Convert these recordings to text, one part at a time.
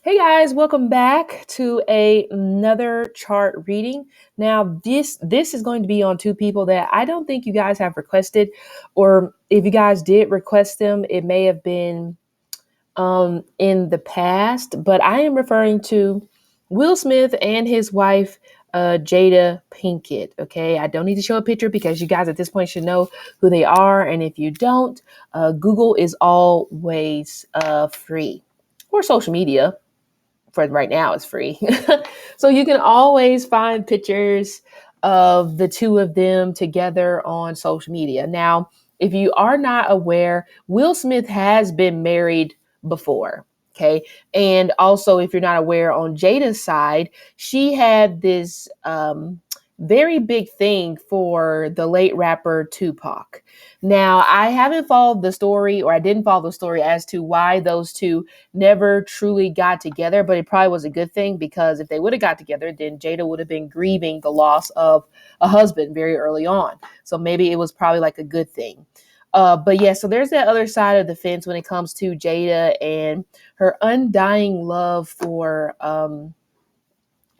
Hey guys, welcome back to another chart reading. Now, this is going to be on two people that I don't think you guys have requested, or if you guys did request them, it may have been in the past. But I am referring to Will Smith and his wife, Jada Pinkett. Okay, I don't need to show a picture because you guys at this point should know who they are, and if you don't, Google is always free, or social media for right now is free. So you can always find pictures of the two of them together on social media. Now, if you are not aware, Will Smith has been married before. Okay. And also, if you're not aware, on Jada's side, she had this very big thing for the late rapper Tupac. Now, I haven't followed the story, or I didn't follow the story as to why those two never truly got together, but it probably was a good thing, because if they would have got together, then Jada would have been grieving the loss of a husband very early on. So maybe it was probably like a good thing. But yeah, so there's that other side of the fence when it comes to Jada and her undying love for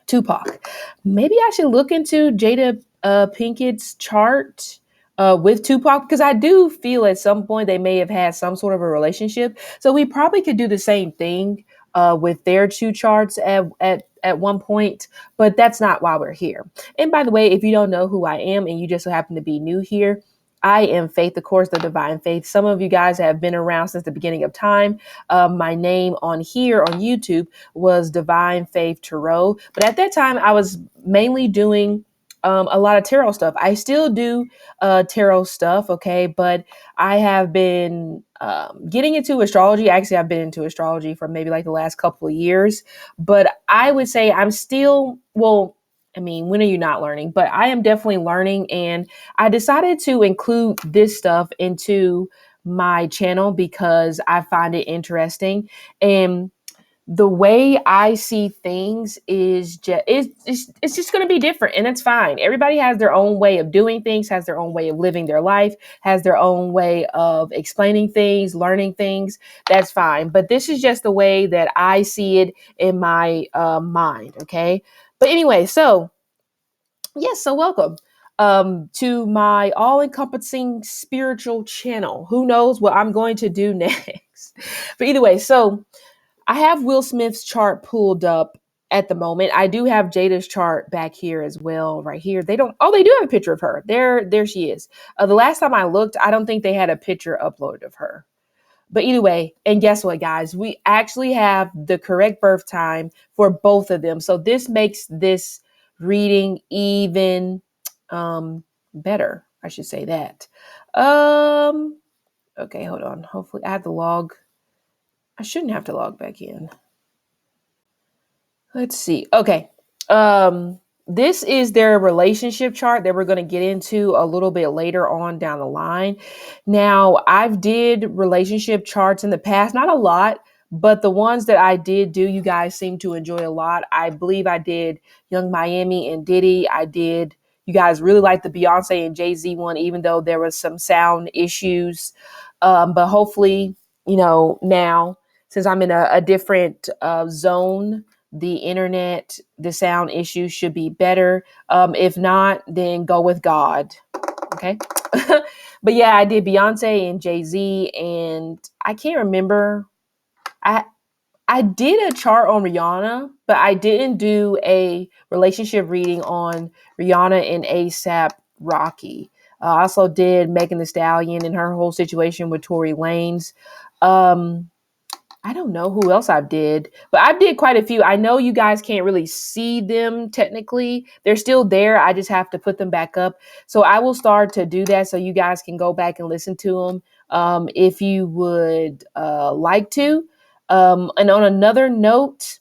Tupac. Maybe I should look into Jada Pinkett's chart with Tupac, because I do feel at some point they may have had some sort of a relationship. So we probably could do the same thing with their two charts at one point, but that's not why we're here. And by the way, if you don't know who I am and you just so happen to be new here, I am Faith, of course, the Divine Faith. Some of you guys have been around since the beginning of time. My name on here on YouTube was Divine Faith Tarot. But at that time, I was mainly doing a lot of tarot stuff. I still do tarot stuff, okay? But I have been getting into astrology. Actually, I've been into astrology for maybe like the last couple of years. But I would say I'm still, well, I mean, when are you not learning? But I am definitely learning. And I decided to include this stuff into my channel because I find it interesting. And the way I see things is just it's just going to be different, and it's fine. Everybody has their own way of doing things, has their own way of living their life, has their own way of explaining things, learning things. That's fine. But this is just the way that I see it in my mind. Okay. But anyway, so yes, so welcome to my all-encompassing spiritual channel. Who knows what I'm going to do next? But either way, so I have Will Smith's chart pulled up at the moment. I do have Jada's chart back here as well, right here. They don't. Oh, they do have a picture of her. There she is. The last time I looked, I don't think they had a picture uploaded of her. But either way, and guess what, guys? We actually have the correct birth time for both of them. So this makes this reading even better. I should say that. Okay, hold on. Hopefully I have to log. I shouldn't have to log back in. Let's see. Okay. This is their relationship chart that we're going to get into a little bit later on down the line. Now, I've did relationship charts in the past, not a lot, but the ones that I did do, you guys seem to enjoy a lot. I believe I did Young Miami and Diddy. You guys really liked the Beyonce and Jay-Z one, even though there was some sound issues. But hopefully, now, since I'm in a different zone, the internet, the sound issues should be better. If not, then go with God. Okay. But yeah, I did Beyonce and Jay-Z, and I can't remember. I did a chart on Rihanna, but I didn't do a relationship reading on Rihanna and ASAP Rocky. I also did Megan Thee Stallion and her whole situation with Tory Lanez. I don't know who else I did, but I did quite a few. I know you guys can't really see them technically. They're still there. I just have to put them back up. So I will start to do that so you guys can go back and listen to them if you would like to. And on another note,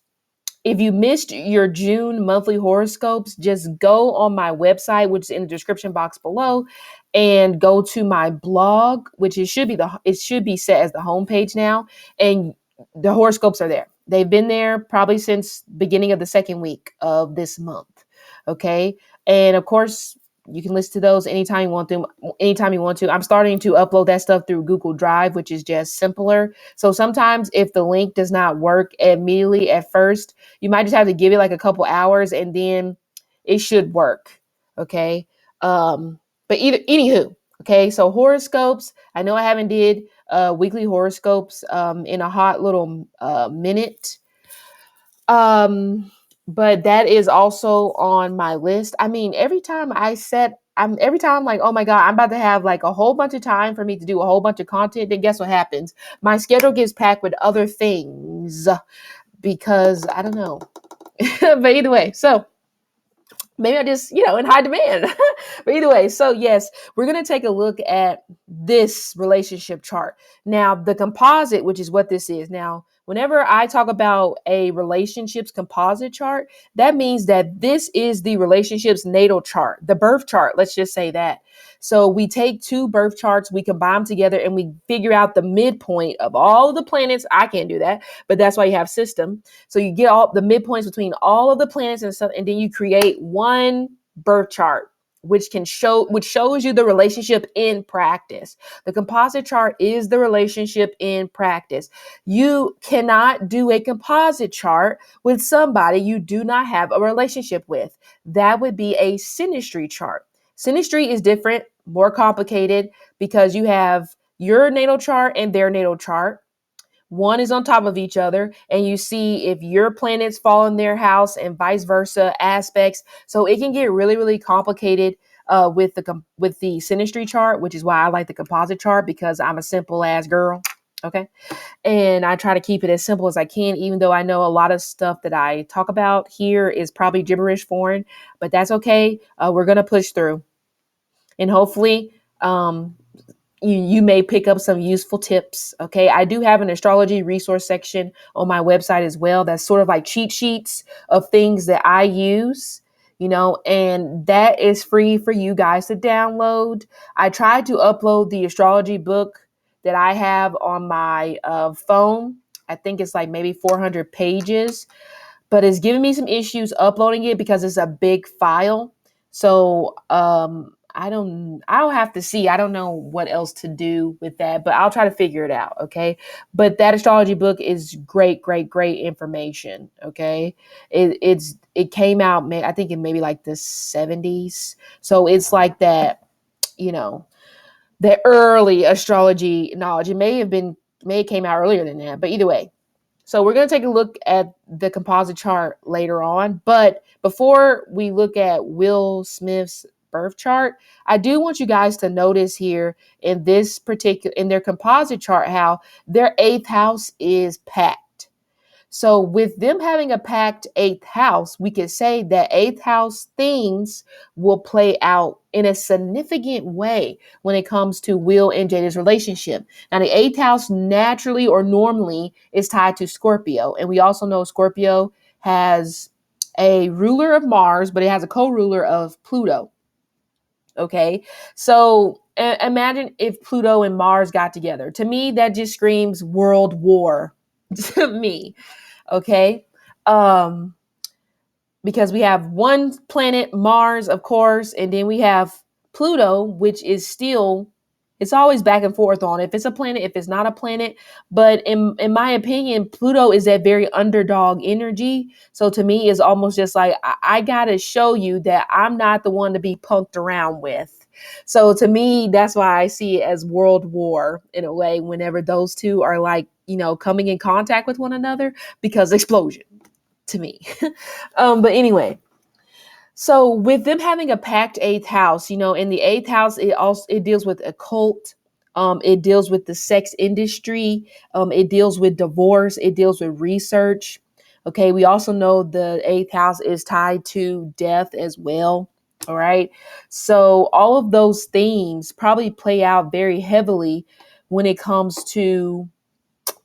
if you missed your June monthly horoscopes, just go on my website, which is in the description box below, and go to my blog, which it should be set as the homepage now, and the horoscopes are there. They've been there probably since beginning of the second week of this month. Okay, and of course, You can listen to those anytime you want to. Anytime you want to. I'm starting to upload that stuff through Google Drive, which is just simpler. So sometimes if the link does not work immediately at first, you might just have to give it like a couple hours, and then it should work. Okay. But anywho, okay. So horoscopes. I know I haven't did weekly horoscopes in a hot little minute. Um, but that is also on my list. I mean, every time I'm like, oh my God, I'm about to have like a whole bunch of time for me to do a whole bunch of content. Then guess what happens? My schedule gets packed with other things because I don't know. But either way, so maybe I just, in high demand. But either way, so yes, we're going to take a look at this relationship chart. Now, the composite, which is what this is. Now, whenever I talk about a relationships composite chart, that means that this is the relationship's natal chart, the birth chart. Let's just say that. So we take two birth charts, we combine them together, and we figure out the midpoint of all of the planets. I can't do that, but that's why you have system. So you get all the midpoints between all of the planets and stuff, and then you create one birth chart, which shows you the relationship in practice. The composite chart is the relationship in practice. You cannot do a composite chart with somebody you do not have a relationship with. That would be a synastry chart. Synastry is different, more complicated, because you have your natal chart and their natal chart. One is on top of each other, and you see if your planets fall in their house and vice versa aspects. So it can get really, really complicated with the synastry chart, which is why I like the composite chart, because I'm a simple ass girl. Okay. And I try to keep it as simple as I can, even though I know a lot of stuff that I talk about here is probably gibberish foreign, but that's okay. We're going to push through, and hopefully, you may pick up some useful tips. Okay. I do have an astrology resource section on my website as well. That's sort of like cheat sheets of things that I use, and that is free for you guys to download. I tried to upload the astrology book that I have on my phone. I think it's like maybe 400 pages, but it's giving me some issues uploading it because it's a big file. So I'll have to see. I don't know what else to do with that, but I'll try to figure it out. Okay. But that astrology book is great, great, great information. Okay. It came out, I think in maybe like the 70s. So it's like that, the early astrology knowledge. It may have came out earlier than that, but either way. So we're going to take a look at the composite chart later on. But before we look at Will Smith's birth chart, I do want you guys to notice here in their composite chart, how their eighth house is packed. So with them having a packed eighth house, we could say that eighth house things will play out in a significant way when it comes to Will and Jada's relationship. Now, the eighth house naturally or normally is tied to Scorpio. And we also know Scorpio has a ruler of Mars, but it has a co-ruler of Pluto. Okay. So imagine if Pluto and Mars got together. To me, that just screams world war to me. Okay. Because we have one planet, Mars, of course, and then we have Pluto, which is still, it's always back and forth on if it's a planet, if it's not a planet. But in my opinion, Pluto is that very underdog energy. So to me, it's almost just like, I got to show you that I'm not the one to be punked around with. So to me, that's why I see it as world war in a way, whenever those two are like, coming in contact with one another, because explosion to me. But anyway, so with them having a packed eighth house, in the eighth house, it deals with occult. It deals with the sex industry. It deals with divorce. It deals with research. Okay. We also know the eighth house is tied to death as well. All right. So all of those themes probably play out very heavily when it comes to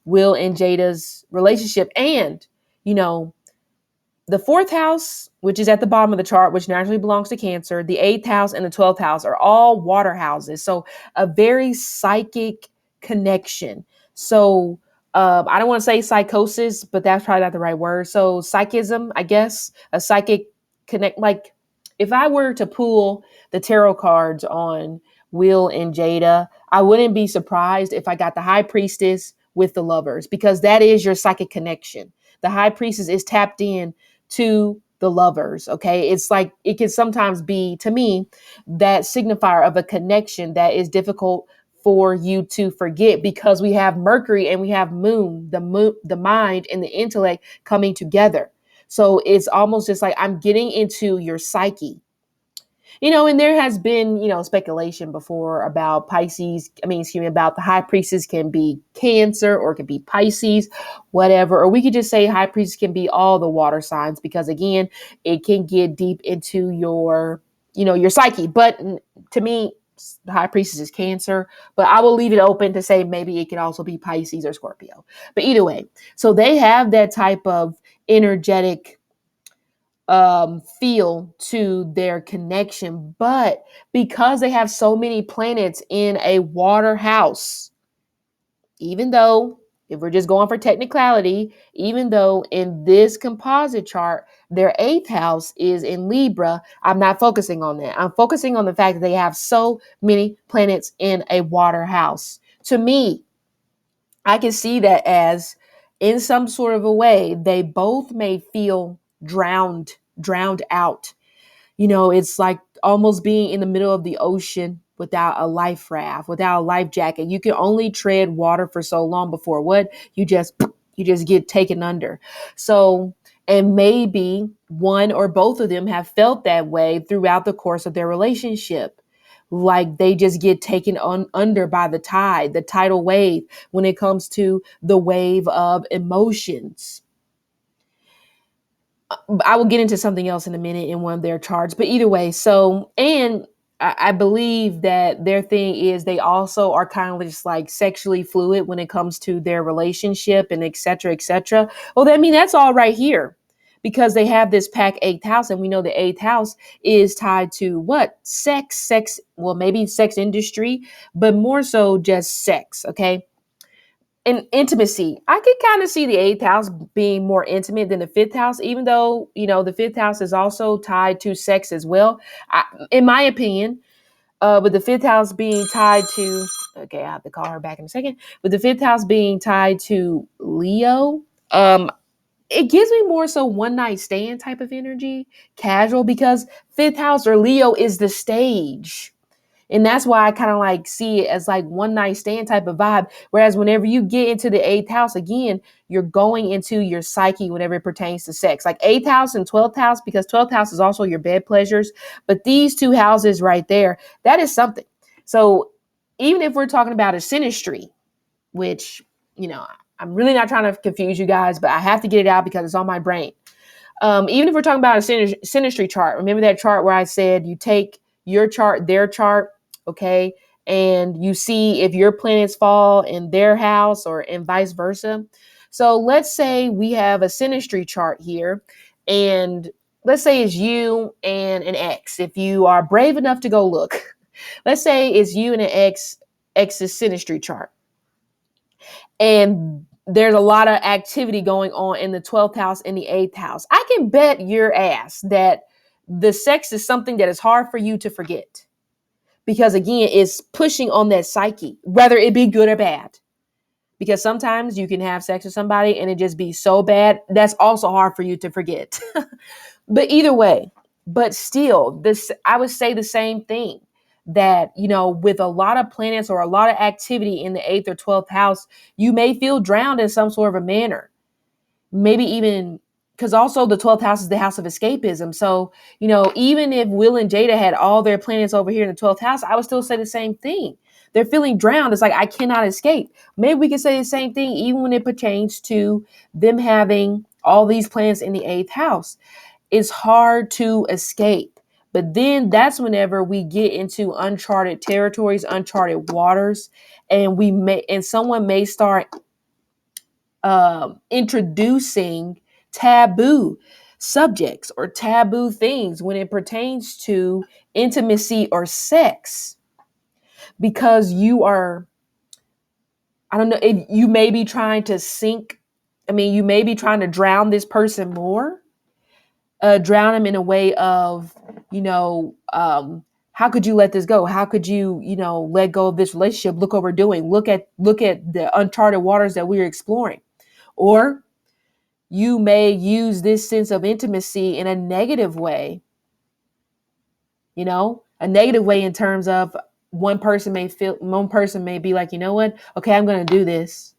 Will and Jada's relationship. And, the fourth house, which is at the bottom of the chart, which naturally belongs to Cancer, the eighth house and the 12th house are all water houses. So a very psychic connection. So I don't want to say psychosis, but that's probably not the right word. So psychism, I guess, a psychic connect, like if I were to pull the tarot cards on Will and Jada, I wouldn't be surprised if I got the High Priestess with the Lovers, because that is your psychic connection. The High Priestess is tapped in to the Lovers. Okay. It's like it can sometimes be, to me, that signifier of a connection that is difficult for you to forget, because we have Mercury and we have moon, the mind and the intellect coming together. So it's almost just like I'm getting into your psyche. And there has been, speculation before about Pisces. Excuse me, about the High Priestess can be Cancer or it can be Pisces, whatever. Or we could just say High Priestess can be all the water signs, because again, it can get deep into your psyche. But to me, the High Priestess is Cancer, but I will leave it open to say maybe it can also be Pisces or Scorpio. But either way, so they have that type of energetic feel to their connection. But because they have so many planets in a water house, even though, if we're just going for technicality, even though in this composite chart, their eighth house is in Libra, I'm not focusing on that. I'm focusing on the fact that they have so many planets in a water house. To me, I can see that as, in some sort of a way, they both may feel drowned out. It's like almost being in the middle of the ocean without a life raft, without a life jacket. You can only tread water for so long before what? You just get taken under. So, and maybe one or both of them have felt that way throughout the course of their relationship. Like they just get taken under by the tide, the tidal wave, when it comes to the wave of emotions. I will get into something else in a minute in one of their charts, but either way. So, and I believe that their thing is they also are kind of just like sexually fluid when it comes to their relationship and et cetera, et cetera. Well, that's all right here, because they have this pack eighth house, and we know the eighth house is tied to what? Sex, well, maybe sex industry, but more so just sex. Okay. And intimacy. I could kind of see the eighth house being more intimate than the fifth house, even though, the fifth house is also tied to sex as well. In my opinion, with the fifth house being tied to, okay, I have to call her back in a second. With the fifth house being tied to Leo, it gives me more so one night stand type of energy, casual, because fifth house or Leo is the stage. And that's why I kind of like see it as like one night stand type of vibe. Whereas whenever you get into the eighth house, again, you're going into your psyche whenever it pertains to sex. Like eighth house and 12th house, because 12th house is also your bed pleasures. But these two houses right there, that is something. So even if we're talking about a synastry, which, I'm really not trying to confuse you guys, but I have to get it out because it's on my brain. Even if we're talking about a synastry chart, remember that chart where I said you take your chart, their chart, okay, and you see if your planets fall in their house or and vice versa. So let's say we have a synastry chart here, and let's say it's you and an ex. If you are brave enough to go look, let's say it's you and an ex's synastry chart, and there's a lot of activity going on in the 12th house and the 8th house. I can bet your ass that the sex is something that is hard for you to forget, because again, it's pushing on that psyche, whether it be good or bad. Because sometimes you can have sex with somebody and it just be so bad, that's also hard for you to forget. But either way, but still, this, I would say the same thing, that, with a lot of planets or a lot of activity in the 8th or 12th house, you may feel drowned in some sort of a manner. Maybe even because also the 12th house is the house of escapism. So, even if Will and Jada had all their planets over here in the 12th house, I would still say the same thing. They're feeling drowned. It's like, I cannot escape. Maybe we can say the same thing even when it pertains to them having all these planets in the 8th house. It's hard to escape. But then that's whenever we get into uncharted territories, uncharted waters, and someone may start introducing taboo subjects or taboo things when it pertains to intimacy or sex, because you are, I don't know, you may be trying to you may be trying to drown this person more. drown him in a way of, how could you let this go? How could you, let go of this relationship? Look what we're doing. Look at the uncharted waters that we're exploring. Or you may use this sense of intimacy in a negative way, a negative way in terms of one person may be like, you know what? Okay, I'm going to do this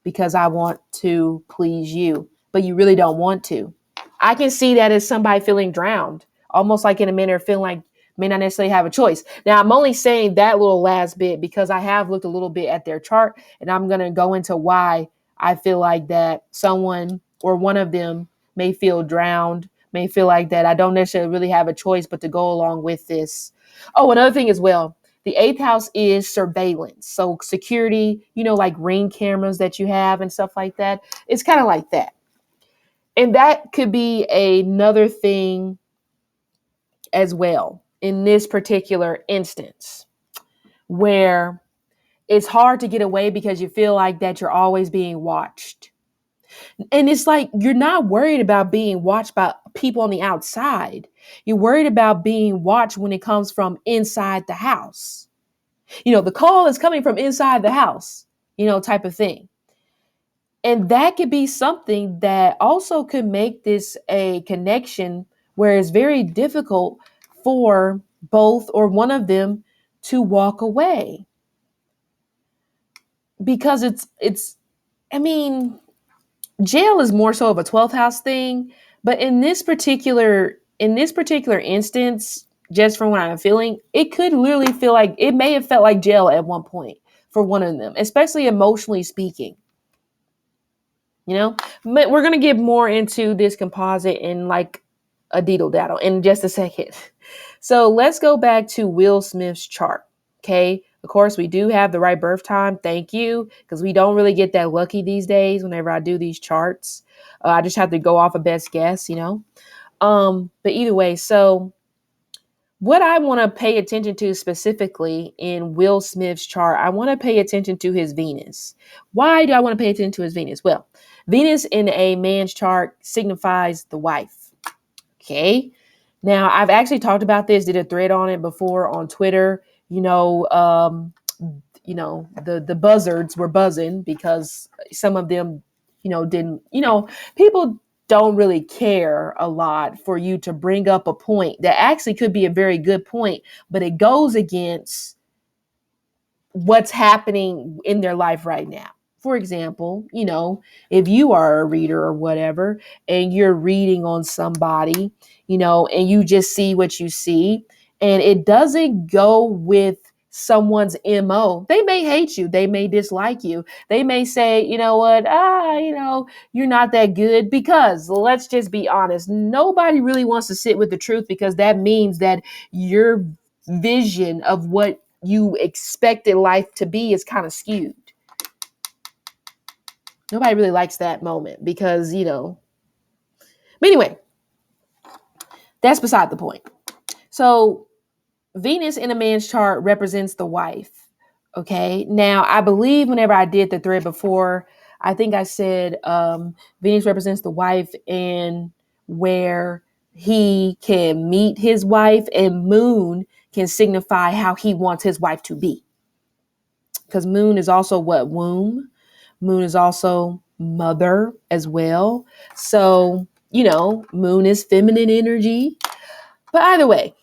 because I want to please you, but you really don't want to. I can see that as somebody feeling drowned, almost like in a manner feeling like may not necessarily have a choice. Now, I'm only saying that little last bit because I have looked a little bit at their chart, and I'm going to go into why I feel like that someone or one of them may feel drowned, may feel like that I don't necessarily really have a choice but to go along with this. Oh, another thing as well. The eighth house is surveillance. So security, like ring cameras that you have and stuff like that. It's kind of like that. And that could be another thing as well in this particular instance, where it's hard to get away because you feel like that you're always being watched. And it's like you're not worried about being watched by people on the outside. You're worried about being watched when it comes from inside the house. The call is coming from inside the house, type of thing. And that could be something that also could make this a connection where it's very difficult for both or one of them to walk away. Because jail is more so of a 12th house thing, but in this particular instance, just from what I'm feeling, it could literally feel like it may have felt like jail at one point for one of them, especially emotionally speaking. But we're going to get more into this composite in like a deedle daddle in just a second. So let's go back to Will Smith's chart. Okay. Of course, we do have the right birth time. Thank you. Because we don't really get that lucky these days whenever I do these charts. I just have to go off a best guess, But either way, so what I want to pay attention to specifically in Will Smith's chart, I want to pay attention to his Venus. Why do I want to pay attention to his Venus? Well, Venus in a man's chart signifies the wife. Okay. Now, I've actually talked about this, did a thread on it before on Twitter. The buzzards were buzzing because some of them, didn't, people don't really care a lot for you to bring up a point that actually could be a very good point, but it goes against what's happening in their life right now. For example, if you are a reader or whatever, and you're reading on somebody, and you just see what you see, and it doesn't go with someone's MO. They may hate you. They may dislike you. They may say, you know what, you're not that good, because let's just be honest. Nobody really wants to sit with the truth, because that means that your vision of what you expected life to be is kind of skewed. Nobody really likes that moment because, but anyway, that's beside the point. So Venus in a man's chart represents the wife. Okay. Now, I believe whenever I did the thread before, I think I said Venus represents the wife and where he can meet his wife, and Moon can signify how he wants his wife to be. Because Moon is also what? Womb. Moon is also mother as well. So, Moon is feminine energy. But either way,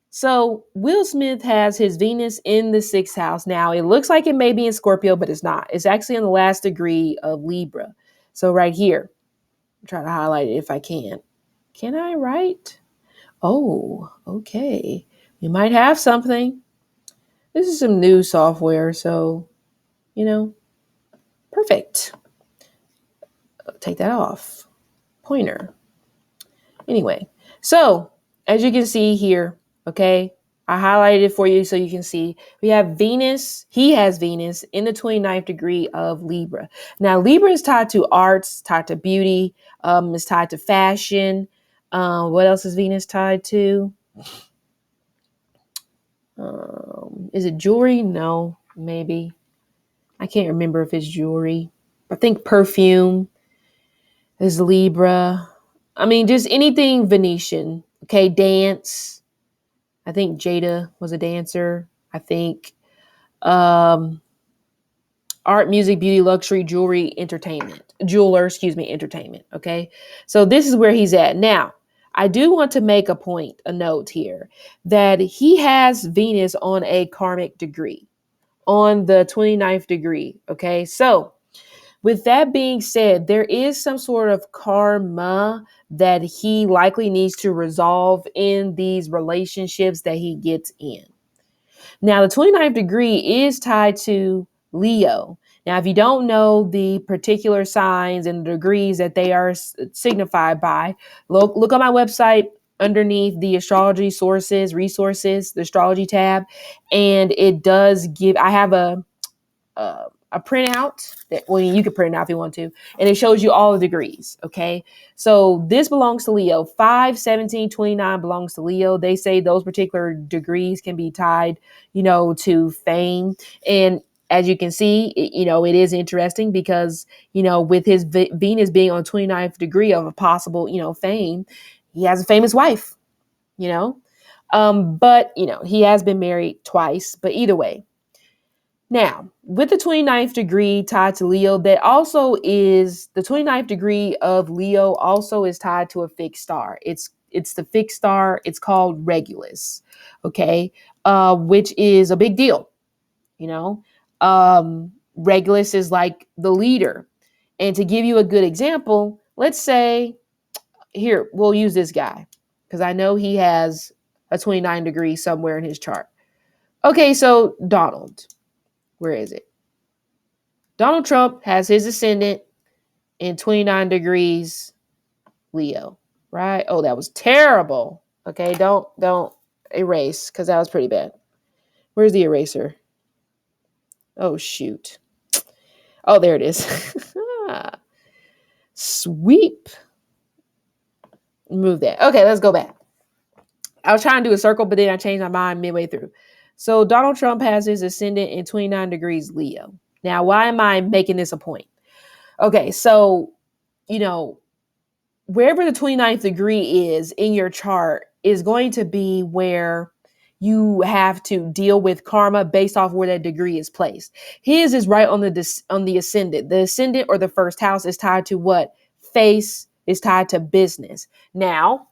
so Will Smith has his Venus in the 6th house. Now, it looks like it may be in Scorpio, but it's not. It's actually in the last degree of Libra. So right here, I'm trying to highlight it if I can. Can I write? Oh, okay. We might have something. This is some new software, so, perfect. Take that off. Pointer. Anyway, so as you can see here, okay, I highlighted it for you so you can see. We have Venus. He has Venus in the 29th degree of Libra. Now, Libra is tied to arts, tied to beauty, is tied to fashion. What else is Venus tied to? Is it jewelry? No, maybe. I can't remember if it's jewelry. I think perfume is Libra. I mean, just anything Venetian. Okay, dance. I think Jada was a dancer. I think um, art, music, beauty, luxury, jewelry, entertainment. Jeweler, excuse me, entertainment. Okay, so this is where he's at now. I do want to make a point, a note here, that he has Venus on a karmic degree, on the 29th degree. Okay, so with that being said, there is some sort of karma that he likely needs to resolve in these relationships that he gets in. Now, the 29th degree is tied to Leo. Now, if you don't know the particular signs and the degrees that they are signified by, look on my website underneath the astrology sources, resources, the astrology tab, and it does give, I have a printout that, well, you can print it out if you want to, and it shows you all the degrees. Okay, so this belongs to Leo. 5, 17, 29 belongs to Leo. They say those particular degrees can be tied, to fame. And as you can see, it is interesting because, with his Venus being on 29th degree of a possible, fame, he has a famous wife, you know. But he has been married twice. But either way, now, with the 29th degree tied to Leo, that also is the 29th degree of Leo also is tied to a fixed star. It's the fixed star. It's called Regulus, okay, which is a big deal. You know, Regulus is like the leader. And to give you a good example, let's say here we'll use this guy because I know he has a 29 degree somewhere in his chart. Okay, so Donald, where is it? Donald Trump has his ascendant in 29 degrees Leo, right? Oh, that was terrible. Okay, don't erase because that was pretty bad. Where's the eraser? Oh, shoot. Oh, there it is. Sweep. Move that. Okay, let's go back. I was trying to do a circle, but then I changed my mind midway through. So Donald Trump has his ascendant in 29 degrees Leo. Now, why am I making this a point? Okay, so, wherever the 29th degree is in your chart is going to be where you have to deal with karma based off where that degree is placed. His is right on the ascendant. The ascendant or the first house is tied to what? Face is tied to business. Now,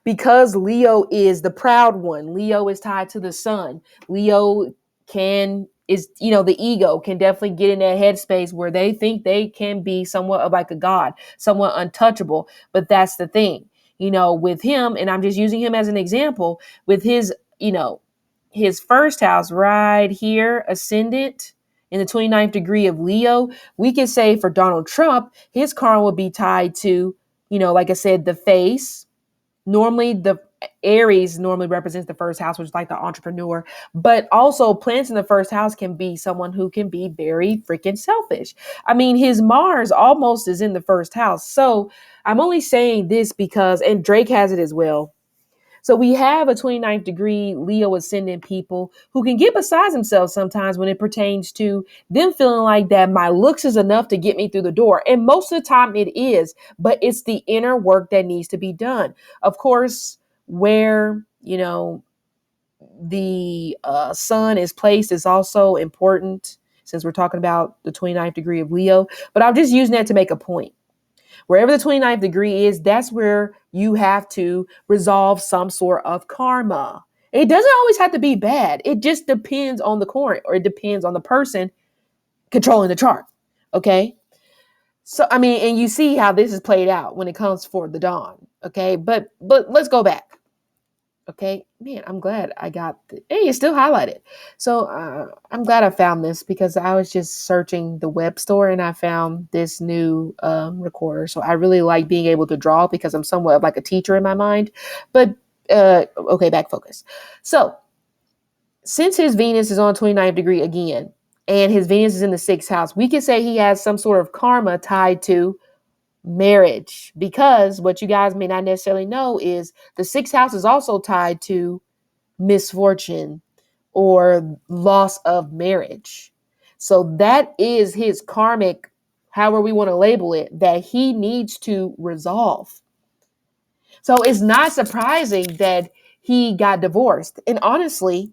because Leo is the proud one, Leo is tied to the sun. Leo the ego can definitely get in that headspace where they think they can be somewhat of like a god, somewhat untouchable. But that's the thing, with him, and I'm just using him as an example, with his first house right here, ascendant in the 29th degree of Leo, we can say for Donald Trump, his karma would be tied to, like I said, the face. Normally, the Aries normally represents the first house, which is like the entrepreneur, but also planets in the first house can be someone who can be very freaking selfish. I mean, his Mars almost is in the first house. So I'm only saying this because, and Drake has it as well. So we have a 29th degree Leo ascendant people who can get beside themselves sometimes when it pertains to them feeling like that my looks is enough to get me through the door. And most of the time it is, but it's the inner work that needs to be done. Of course, where, the sun is placed is also important since we're talking about the 29th degree of Leo. But I'm just using that to make a point. Wherever the 29th degree is, that's where you have to resolve some sort of karma. It doesn't always have to be bad. It just depends on the court, or it depends on the person controlling the chart. Okay. So, I mean, and you see how this is played out when it comes for the dawn. Okay. But let's go back. Okay, man, I'm glad I got hey, it's still highlighted. So I'm glad I found this because I was just searching the web store and I found this new recorder. So I really like being able to draw because I'm somewhat like a teacher in my mind. But okay, back focus. So since his Venus is on 29th degree again, and his Venus is in the 6th house, we can say he has some sort of karma tied to marriage, because what you guys may not necessarily know is the 6th house is also tied to misfortune or loss of marriage. So that is his karmic, however we want to label it, that he needs to resolve. So it's not surprising that he got divorced. And honestly,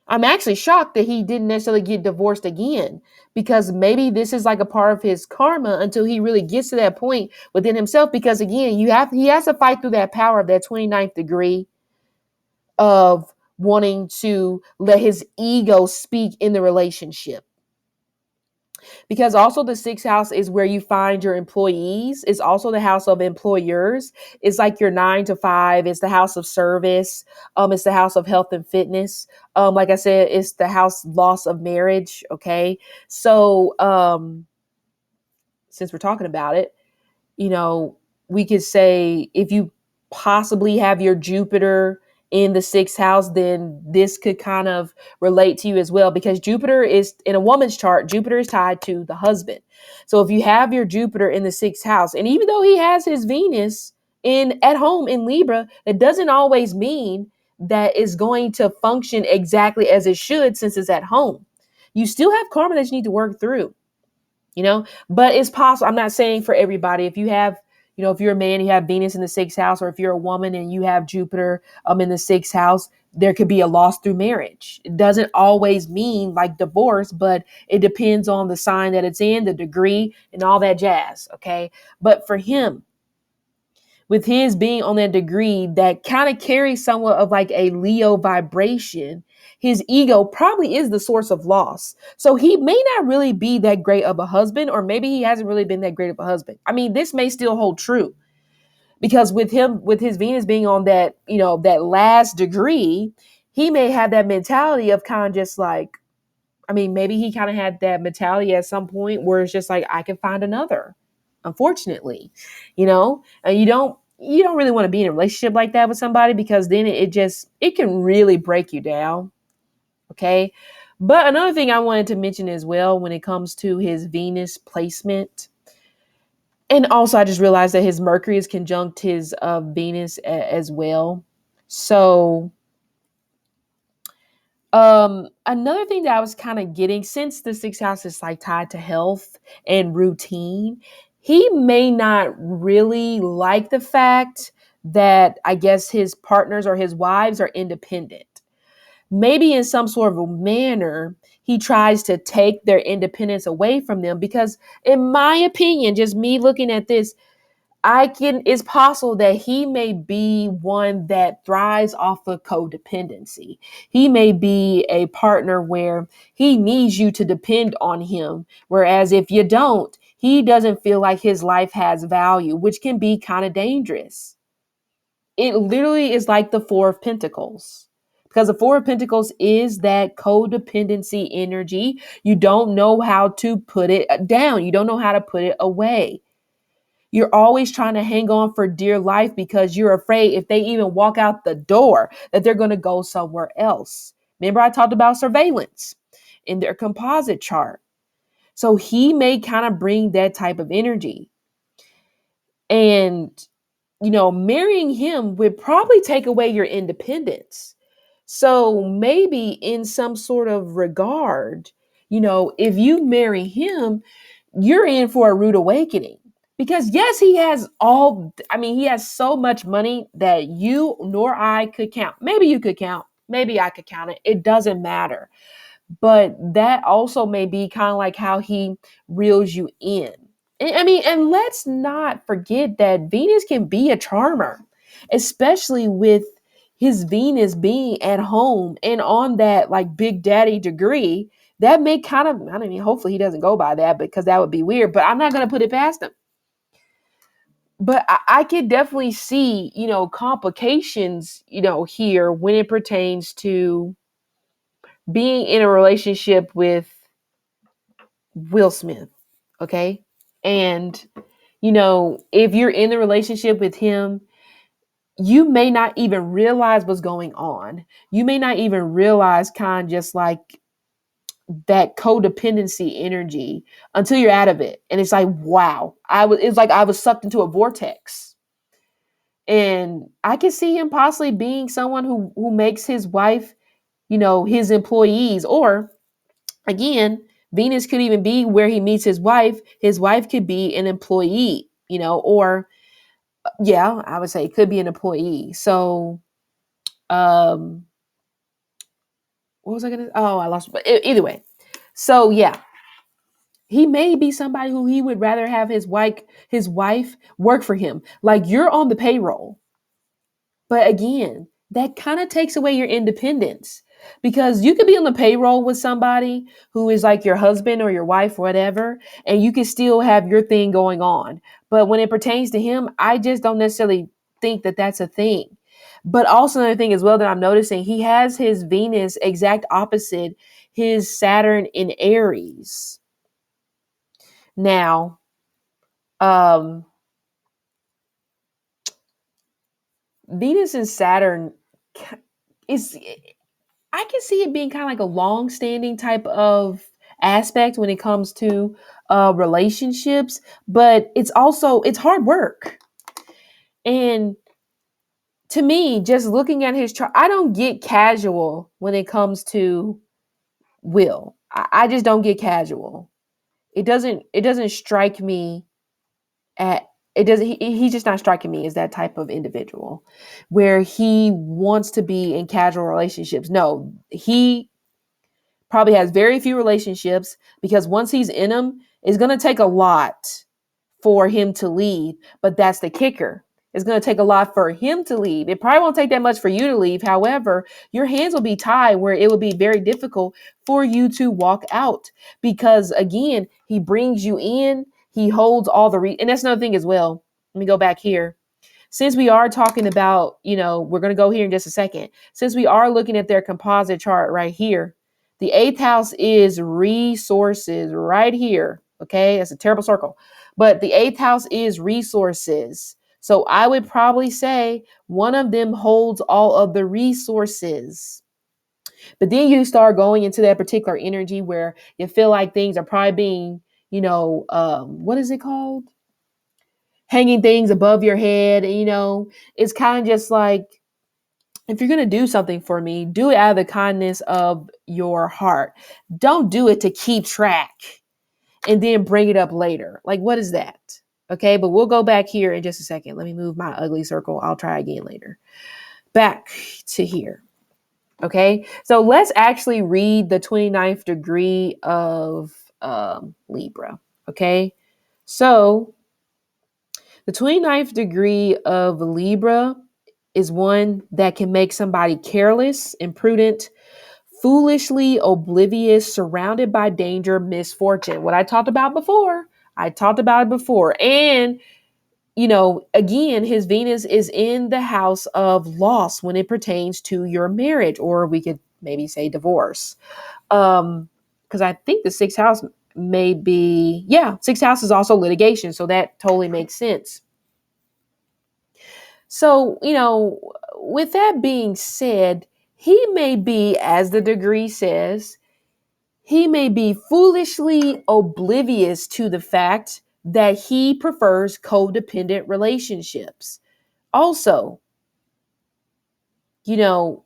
I'm actually shocked that he didn't necessarily get divorced again, because maybe this is like a part of his karma until he really gets to that point within himself. Because again, he has to fight through that power of that 29th degree of wanting to let his ego speak in the relationship. Because also the sixth house is where you find your employees. It's also the house of employers. It's like your 9 to 5. It's the house of service. It's the house of health and fitness. Like I said, it's the house loss of marriage. Okay. So since we're talking about it, you know, we could say if you possibly have your Jupiter in the sixth house, then this could kind of relate to you as well, because Jupiter is in a woman's chart, Jupiter is tied to the husband. So if you have your Jupiter in the sixth house, and even though he has his Venus in at home in Libra, it doesn't always mean that it's going to function exactly as it should since it's at home. You still have karma that you need to work through, but it's possible. I'm not saying for everybody. If you have, if you're a man, you have Venus in the sixth house, or if you're a woman and you have Jupiter in the sixth house, there could be a loss through marriage. It doesn't always mean like divorce, but it depends on the sign that it's in, the degree, and all that jazz. Okay. But for him, with his being on that degree that kind of carries somewhat of like a Leo vibration, his ego probably is the source of loss. So he may not really be that great of a husband, or maybe he hasn't really been that great of a husband. I mean, this may still hold true, because with him, with his Venus being on that, that last degree, he may have that mentality of kind of just like, I mean, maybe he kind of had that mentality at some point where it's just like, I can find another, unfortunately, and you don't really want to be in a relationship like that with somebody, because then it can really break you down. Okay. But another thing I wanted to mention as well, when it comes to his Venus placement, and also I just realized that his Mercury is conjunct his Venus as well. So another thing that I was kind of getting, since the sixth house is like tied to health and routine, he may not really like the fact that, I guess, his partners or his wives are independent. Maybe in some sort of a manner, he tries to take their independence away from them, because in my opinion, just me looking at this, it's possible that he may be one that thrives off of codependency. He may be a partner where he needs you to depend on him. Whereas if you don't, he doesn't feel like his life has value, which can be kind of dangerous. It literally is like the Four of Pentacles, because the Four of Pentacles is that codependency energy. You don't know how to put it down. You don't know how to put it away. You're always trying to hang on for dear life, because you're afraid if they even walk out the door that they're going to go somewhere else. Remember, I talked about surveillance in their composite chart. So he may kind of bring that type of energy. And, marrying him would probably take away your independence. So maybe in some sort of regard, if you marry him, you're in for a rude awakening. Because yes, he has he has so much money that you nor I could count. Maybe you could count. Maybe I could count it. It doesn't matter. But that also may be kind of like how he reels you in. And let's not forget that Venus can be a charmer, especially with his Venus being at home and on that like big daddy degree. That may kind of, hopefully he doesn't go by that, because that would be weird, but I'm not going to put it past him. But I could definitely see, complications, here when it pertains to being in a relationship with Will Smith. Okay. And, if you're in the relationship with him, you may not even realize what's going on. You may not even realize kind of just like that codependency energy until you're out of it. And it's like, wow, it's like I was sucked into a vortex. And I can see him possibly being someone who makes his wife, his employees, or again, Venus could even be where he meets his wife. His wife could be an employee, or Yeah, I would say it could be an employee. So, um, what was I gonna? Oh, I lost. But either way, so yeah, he may be somebody who he would rather have his wife work for him. Like you're on the payroll. But again, that kind of takes away your independence because you could be on the payroll with somebody who is like your husband or your wife or whatever, and you can still have your thing going on. But when it pertains to him, I just don't necessarily think that that's a thing. But also another thing as well that I'm noticing, he has his Venus exact opposite his Saturn in Aries. Now, um, Venus and Saturn is I can see it being kind of like a long-standing type of aspect when it comes to relationships, but it's hard work. And to me, just looking at his chart, I don't get casual when it comes to will. I just don't get casual. It doesn't strike me at it doesn't he's just not striking me as that type of individual where he wants to be in casual relationships. No, he probably has very few relationships because once he's in them, it's going to take a lot for him to leave. But that's the kicker. It's going to take a lot for him to leave. It probably won't take that much for you to leave. However, your hands will be tied where it will be very difficult for you to walk out because, again, he brings you in. He holds all and that's another thing as well. Let me go back here. Since we are talking about, we're going to go here in just a second. Since we are looking at their composite chart right here, the eighth house is resources right here. Okay. That's a terrible circle, but the eighth house is resources. So I would probably say one of them holds all of the resources. But then you start going into that particular energy where you feel like things are probably being, what is it called? Hanging things above your head. And, it's kind of just like, if you're going to do something for me, do it out of the kindness of your heart. Don't do it to keep track and then bring it up later. Like, what is that? Okay, but we'll go back here in just a second. Let me move my ugly circle. I'll try again later. Back to here. Okay, so let's actually read the 29th degree of Libra. Okay, so the 29th degree of Libra is one that can make somebody careless, imprudent, foolishly oblivious, surrounded by danger, misfortune. What I talked about before. And, again, his Venus is in the house of loss when it pertains to your marriage, or we could maybe say divorce. Because I think the sixth house may be, sixth house is also litigation. So that totally makes sense. So, with that being said, he may be, as the degree says, he may be foolishly oblivious to the fact that he prefers codependent relationships. Also, and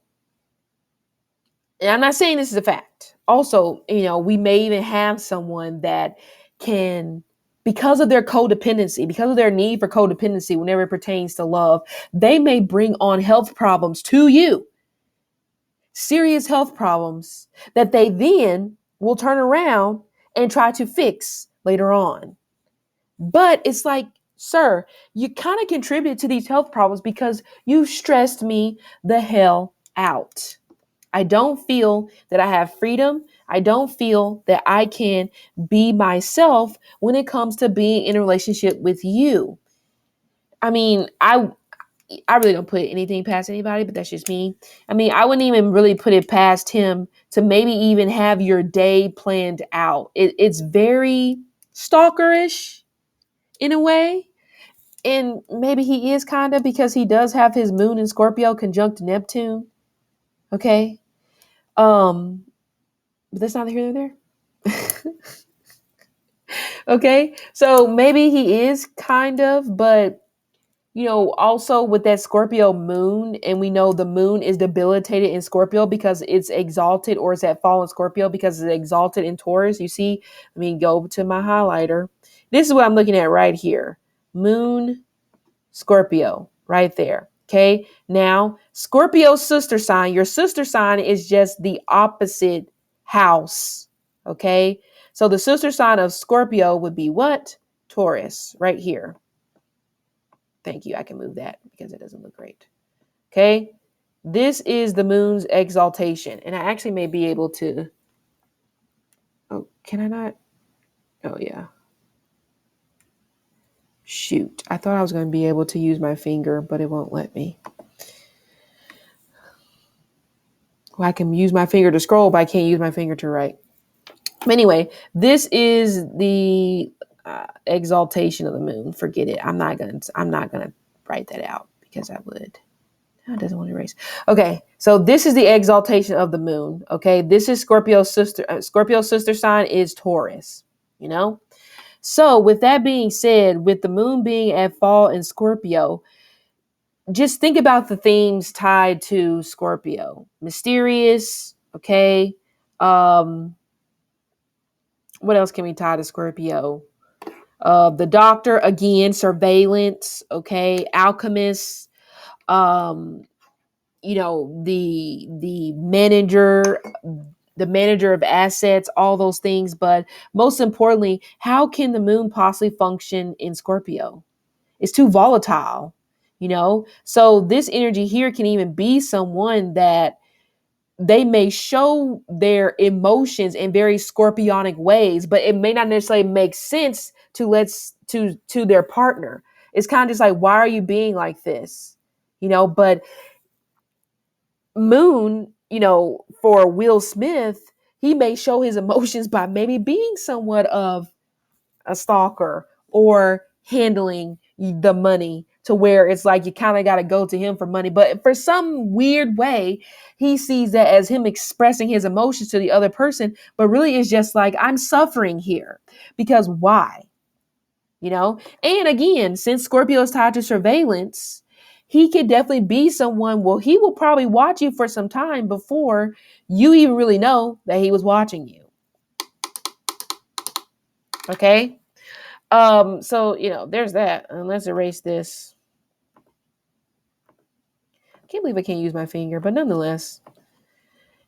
I'm not saying this is a fact. Also, we may even have someone that can, because of their codependency, because of their need for codependency whenever it pertains to love, they may bring on health problems to you. Serious health problems that they then will turn around and try to fix later on. But it's like, sir, you kind of contributed to these health problems because you stressed me the hell out. I don't feel that I have freedom. I don't feel that I can be myself when it comes to being in a relationship with you. I mean, I really don't put anything past anybody, but that's just me. I mean, I wouldn't even really put it past him to maybe even have your day planned out. It's very stalkerish in a way. And maybe he is kind of, because he does have his moon in Scorpio conjunct Neptune. Okay. But that's neither here nor there. Okay. So maybe he is kind of, but also with that Scorpio moon, and we know the moon is debilitated in Scorpio because it's exalted, or it's at fallen Scorpio because it's exalted in Taurus. You see, let me go to my highlighter. This is what I'm looking at right here. Moon Scorpio, right there. Okay. Now, Scorpio's sister sign, your sister sign is just the opposite house. Okay. So the sister sign of Scorpio would be what? Taurus, right here. Thank you. I can move that because it doesn't look great. Okay. This is the moon's exaltation. And I actually may be able to. Oh, can I not? Oh, yeah. Shoot. I thought I was going to be able to use my finger, but it won't let me. Well, I can use my finger to scroll, but I can't use my finger to write. But anyway, this is the exaltation of the moon. Forget it. I'm not gonna write that out because I would. No, it doesn't want to erase. Okay, so this is the exaltation of the moon. Okay, this is Scorpio's sister. Scorpio's sister sign is Taurus. You know. So with that being said, with the moon being at fall in Scorpio, just think about the themes tied to Scorpio. Mysterious. Okay. What else can we tie to Scorpio? The doctor, again, surveillance, okay, alchemist, the manager of assets, all those things. But most importantly, how can the moon possibly function in Scorpio? It's too volatile, So this energy here can even be someone that they may show their emotions in very scorpionic ways, but it may not necessarily make sense to their partner. It's kind of just like, why are you being like this? But Moon, for Will Smith, he may show his emotions by maybe being somewhat of a stalker or handling the money to where it's like you kind of got to go to him for money. But for some weird way, he sees that as him expressing his emotions to the other person, but really it's just like, I'm suffering here because why? And again, since Scorpio is tied to surveillance, he could definitely be someone, well, he will probably watch you for some time before you even really know that he was watching you. Okay. So, there's that. And let's erase this. I can't believe I can't use my finger, but nonetheless.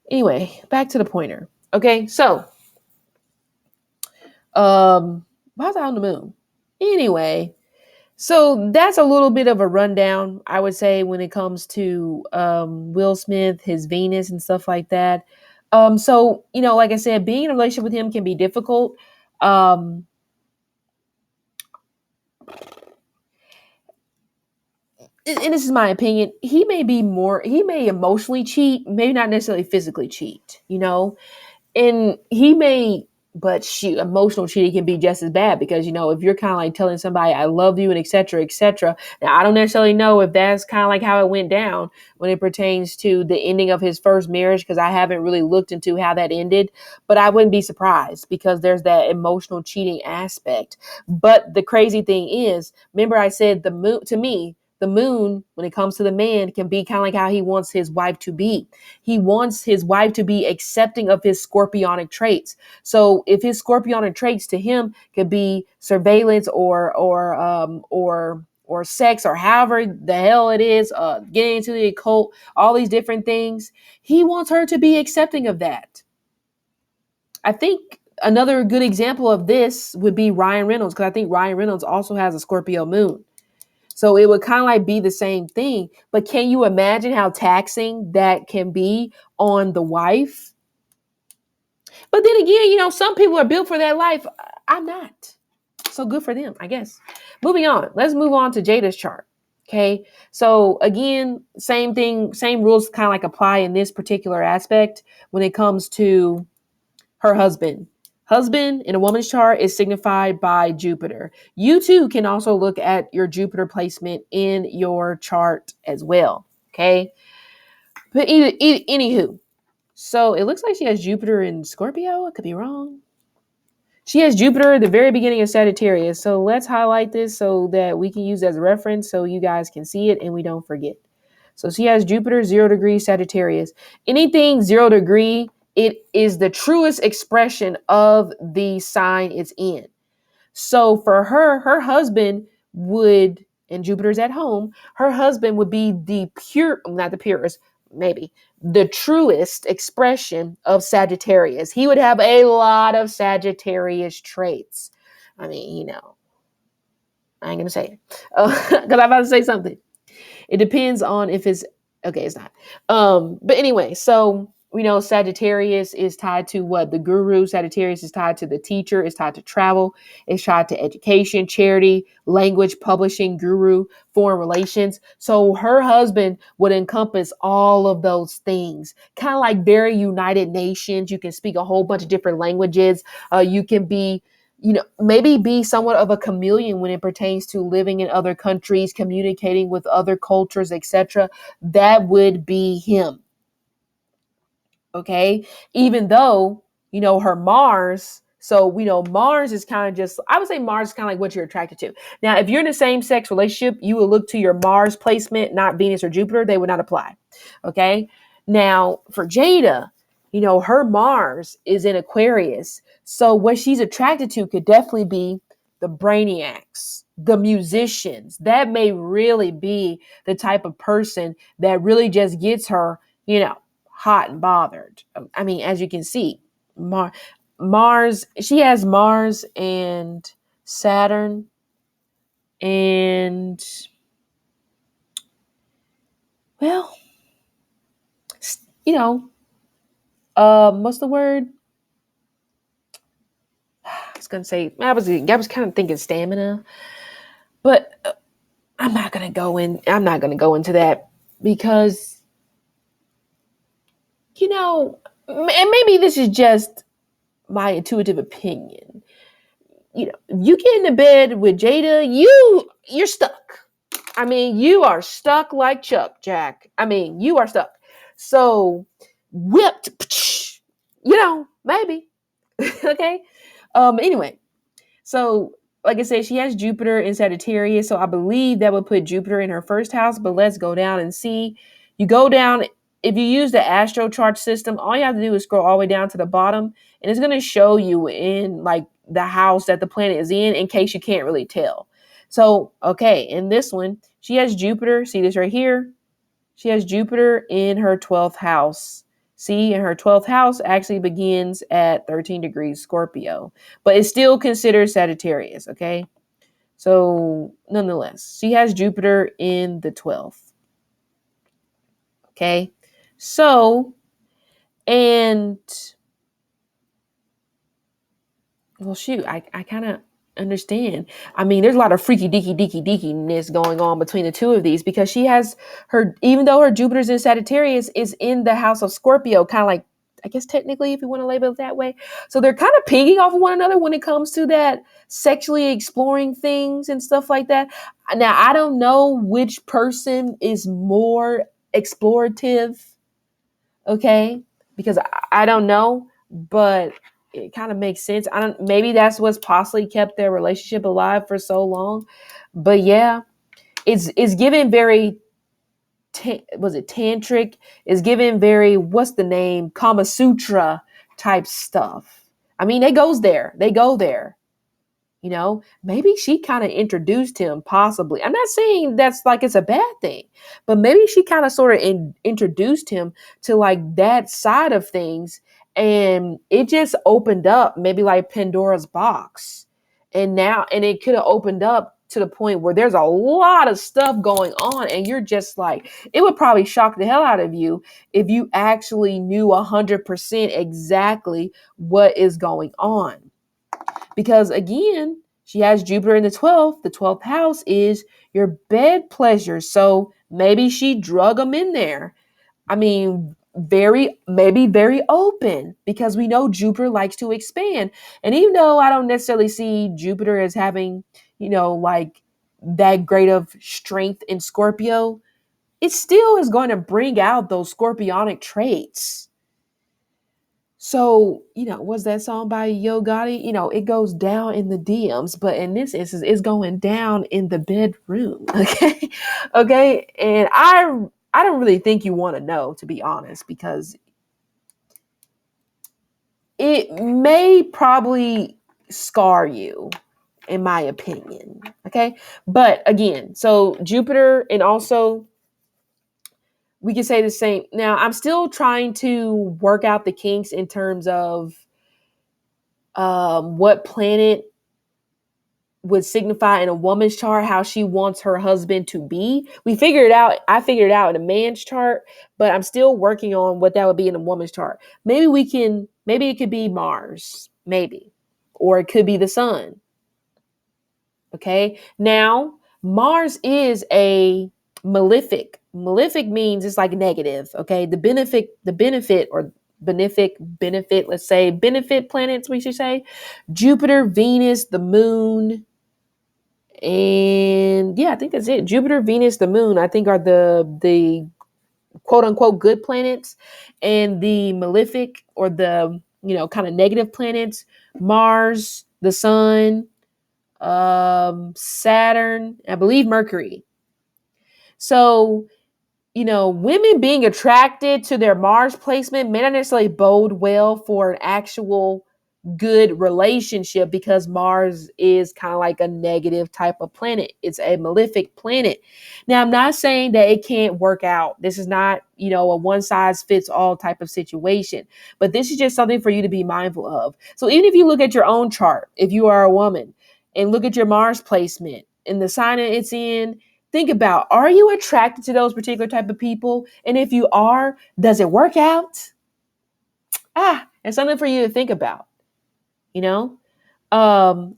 Anyway, back to the pointer. Okay, so how's that on the moon? Anyway, so that's a little bit of a rundown, I would say, when it comes to Will Smith, his Venus and stuff like that. So, like I said, being in a relationship with him can be difficult. And this is my opinion, he may emotionally cheat, maybe not necessarily physically cheat, and he may, but shoot, emotional cheating can be just as bad because, if you're kind of like telling somebody, I love you and et cetera, et cetera. Now, I don't necessarily know if that's kind of like how it went down when it pertains to the ending of his first marriage, because I haven't really looked into how that ended, but I wouldn't be surprised because there's that emotional cheating aspect. But the crazy thing is, remember I said the moon, when it comes to the man, can be kind of like how he wants his wife to be. He wants his wife to be accepting of his scorpionic traits. So if his scorpionic traits to him could be surveillance or sex or however the hell it is, getting into the occult, all these different things, he wants her to be accepting of that. I think another good example of this would be Ryan Reynolds, because I think Ryan Reynolds also has a Scorpio moon. So it would kind of like be the same thing. But can you imagine how taxing that can be on the wife? But then again, some people are built for that life. I'm not. So good for them, I guess. Moving on. Let's move on to Jada's chart. Okay. So again, same thing, same rules kind of like apply in this particular aspect when it comes to her husband. Husband in a woman's chart is signified by Jupiter. You too can also look at your Jupiter placement in your chart as well. Okay. But anywho, so it looks like she has Jupiter in Scorpio. I could be wrong. She has Jupiter at the very beginning of Sagittarius. So let's highlight this so that we can use it as a reference so you guys can see it and we don't forget. So she has Jupiter 0 degree Sagittarius. Anything 0 degree, it is the truest expression of the sign it's in. So for her husband would, and Jupiter's at home, her husband would be not the purest, maybe the truest expression of Sagittarius. He would have a lot of Sagittarius traits. I mean, I ain't gonna say it because I'm about to say something. It depends on if it's okay. It's not. But anyway, so we know Sagittarius is tied to what? The guru. Sagittarius is tied to the teacher. It's tied to travel. It's tied to education, charity, language, publishing, guru, foreign relations. So her husband would encompass all of those things. Kind of like very United Nations. You can speak a whole bunch of different languages. You can be maybe be somewhat of a chameleon when it pertains to living in other countries, communicating with other cultures, etc. That would be him. Okay. Even though, her Mars. So we know Mars is kind of just, I would say Mars is kind of like what you're attracted to. Now, if you're in a same sex relationship, you will look to your Mars placement, not Venus or Jupiter. They would not apply. Okay. Now for Jada, her Mars is in Aquarius. So what she's attracted to could definitely be the brainiacs, the musicians. That may really be the type of person that really just gets her, hot and bothered. I mean, as you can see, Mars, she has Mars and Saturn and, well, what's the word? I was gonna say I was kind of thinking stamina, but I'm not gonna go into that because and maybe this is just my intuitive opinion. You get into bed with Jada, you're stuck. I mean, you are stuck like Chuck, Jack. I mean, you are stuck. So whipped, maybe. Okay. Anyway, so like I said, she has Jupiter in Sagittarius, so I believe that would put Jupiter in her first house. But let's go down and see. You go down. If you use the astro chart system, all you have to do is scroll all the way down to the bottom, and it's going to show you in like the house that the planet is in case you can't really tell. So, okay, in this one, she has Jupiter. See this right here? She has Jupiter in her 12th house. See, and her 12th house actually begins at 13 degrees Scorpio, but it's still considered Sagittarius, okay? So, nonetheless, she has Jupiter in the 12th. Okay? So, and, well, shoot, I kind of understand. I mean, there's a lot of freaky deaky-ness going on between the two of these because she has even though her Jupiter's in Sagittarius, is in the house of Scorpio, kind of like, I guess technically, if you want to label it that way. So they're kind of pinging off of one another when it comes to that sexually exploring things and stuff like that. Now, I don't know which person is more explorative, okay? Because I don't know, but it kind of makes sense. Maybe that's what's possibly kept their relationship alive for so long. But yeah, it's given very was it tantric? It's given very, what's the name? Kama Sutra type stuff. I mean, they go there. Maybe she kind of introduced him, possibly. I'm not saying that's like it's a bad thing, but maybe she kind of sort of introduced him to like that side of things, and it just opened up maybe like Pandora's box, and it could have opened up to the point where there's a lot of stuff going on, and you're just like, it would probably shock the hell out of you if you actually knew 100% exactly what is going on. Because again, she has Jupiter in the 12th. The 12th house is your bed pleasure. So maybe she drug him in there. I mean, maybe very open, because we know Jupiter likes to expand. And even though I don't necessarily see Jupiter as having, like that great of strength in Scorpio, it still is going to bring out those scorpionic traits. So, was that song by Yo Gotti? It goes down in the DMs, but in this instance, it's going down in the bedroom. Okay. Okay. And I don't really think you want to know, to be honest, because it may probably scar you. in my opinion. Okay. But again, so Jupiter, and also we can say the same. Now, I'm still trying to work out the kinks in terms of what planet would signify in a woman's chart how she wants her husband to be. We figured it out. I figured it out in a man's chart, but I'm still working on what that would be in a woman's chart. Maybe it could be Mars, maybe, or it could be the sun. Okay. Now, Mars is a malefic. Malefic means it's like negative. Okay. Let's say benefit planets, we should say Jupiter, Venus, the moon, and yeah, I think that's it. Jupiter, Venus, the moon, I think are the quote unquote good planets, and the malefic, or the, kind of negative planets, Mars, the sun, Saturn, I believe Mercury. So, women being attracted to their Mars placement may not necessarily bode well for an actual good relationship, because Mars is kind of like a negative type of planet. It's a malefic planet. Now, I'm not saying that it can't work out. This is not, a one size fits all type of situation, but this is just something for you to be mindful of. So even if you look at your own chart, if you are a woman, and look at your Mars placement and the sign that it's in, think about, are you attracted to those particular type of people? And if you are, does it work out? It's something for you to think about. And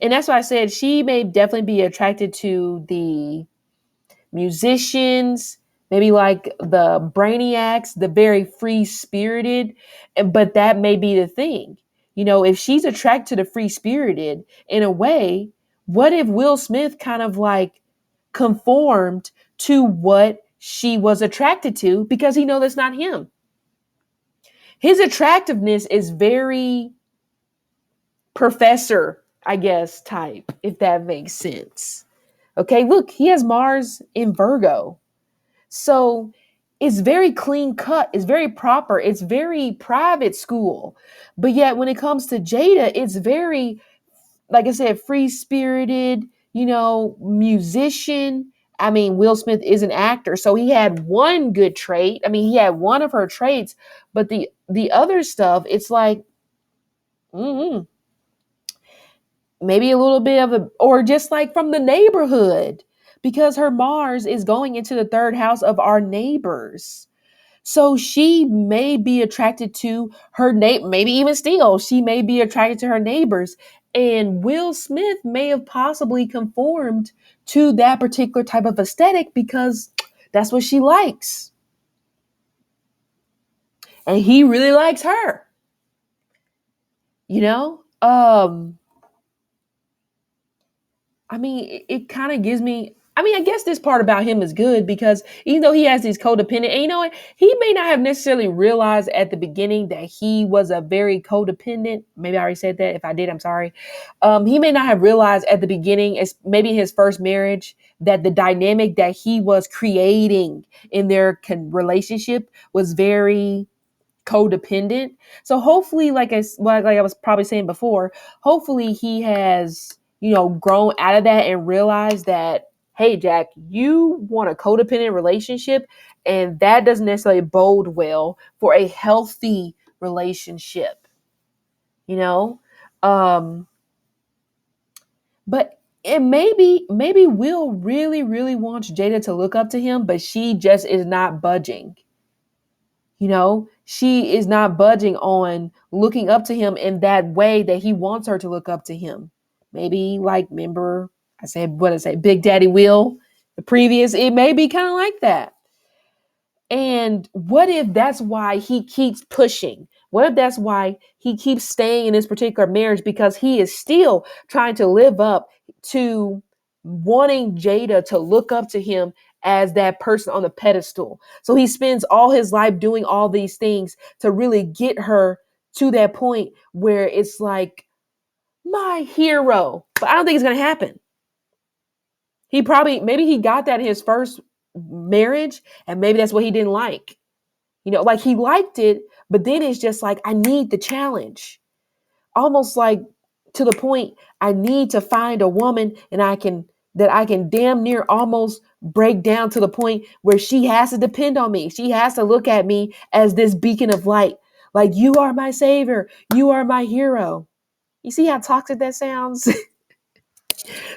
that's why I said she may definitely be attracted to the musicians, maybe like the brainiacs, the very free spirited. But that may be the thing. If she's attracted to the free spirited, in a way, what if Will Smith kind of like conformed to what she was attracted to, because he knows that's not him? His attractiveness is very professor, I guess, type, if that makes sense. Okay, look, he has Mars in Virgo. So it's very clean cut, it's very proper, it's very private school. But yet when it comes to Jada, it's very, like I said, free spirited, musician. I mean, Will Smith is an actor, so he had one good trait. I mean, he had one of her traits, but the other stuff, it's like, maybe a little bit of or just like from the neighborhood, because her Mars is going into the third house of our neighbors. So she may be attracted to her maybe even still, she may be attracted to her neighbors. And Will Smith may have possibly conformed to that particular type of aesthetic because that's what she likes. And he really likes her. I mean, it kind of gives me, I guess this part about him is good, because even though he has these codependent, and what, he may not have necessarily realized at the beginning that he was a very codependent. Maybe I already said that. If I did, I'm sorry. He may not have realized at the beginning, maybe his first marriage, that the dynamic that he was creating in their relationship was very codependent. So hopefully, like I was probably saying before, hopefully he has, grown out of that and realized that, hey, Jack, you want a codependent relationship, and that doesn't necessarily bode well for a healthy relationship, but it maybe Will really, really wants Jada to look up to him, but she just is not budging. She is not budging on looking up to him in that way that he wants her to look up to him. Maybe like, remember, Big Daddy Will, the previous, it may be kind of like that. And what if that's why he keeps pushing? What if that's why he keeps staying in this particular marriage? Because he is still trying to live up to wanting Jada to look up to him as that person on the pedestal. So he spends all his life doing all these things to really get her to that point where it's like, my hero. But I don't think it's going to happen. Maybe he got that in his first marriage, and maybe that's what he didn't like. Like he liked it, but then it's just like, I need the challenge. Almost like to the point I need to find a woman and I can damn near almost break down to the point where she has to depend on me. She has to look at me as this beacon of light. Like, you are my savior. You are my hero. You see how toxic that sounds?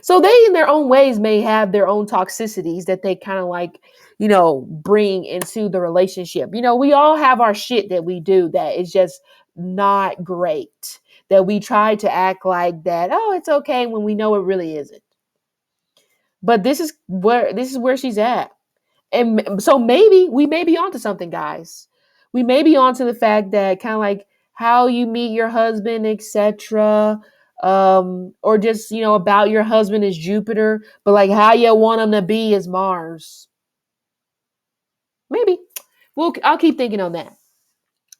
So they, in their own ways, may have their own toxicities that they kind of like, bring into the relationship. We all have our shit that we do that is just not great, that we try to act like that, oh, it's okay, when we know it really isn't. But this is where she's at. And so maybe we may be onto something, guys. We may be onto the fact that kind of like how you meet your husband, etc. Or just, about your husband is Jupiter, but like how you want him to be is Mars. Maybe. I'll keep thinking on that.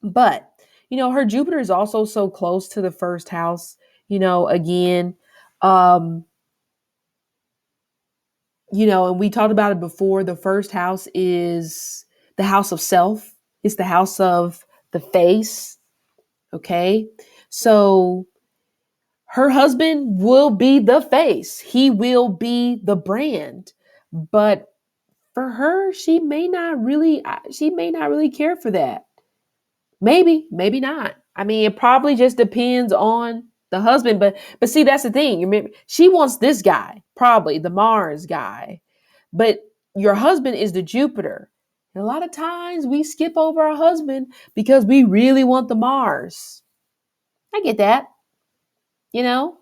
But, her Jupiter is also so close to the first house, again. Um, and we talked about it before. The first house is the house of self. It's the house of the face. Okay. So her husband will be the face. He will be the brand. But for her, she may not really care for that. Maybe not. I mean, it probably just depends on the husband, but see, that's the thing. Remember, she wants this guy, probably the Mars guy. But your husband is the Jupiter. And a lot of times we skip over our husband because we really want the Mars. I get that, you know?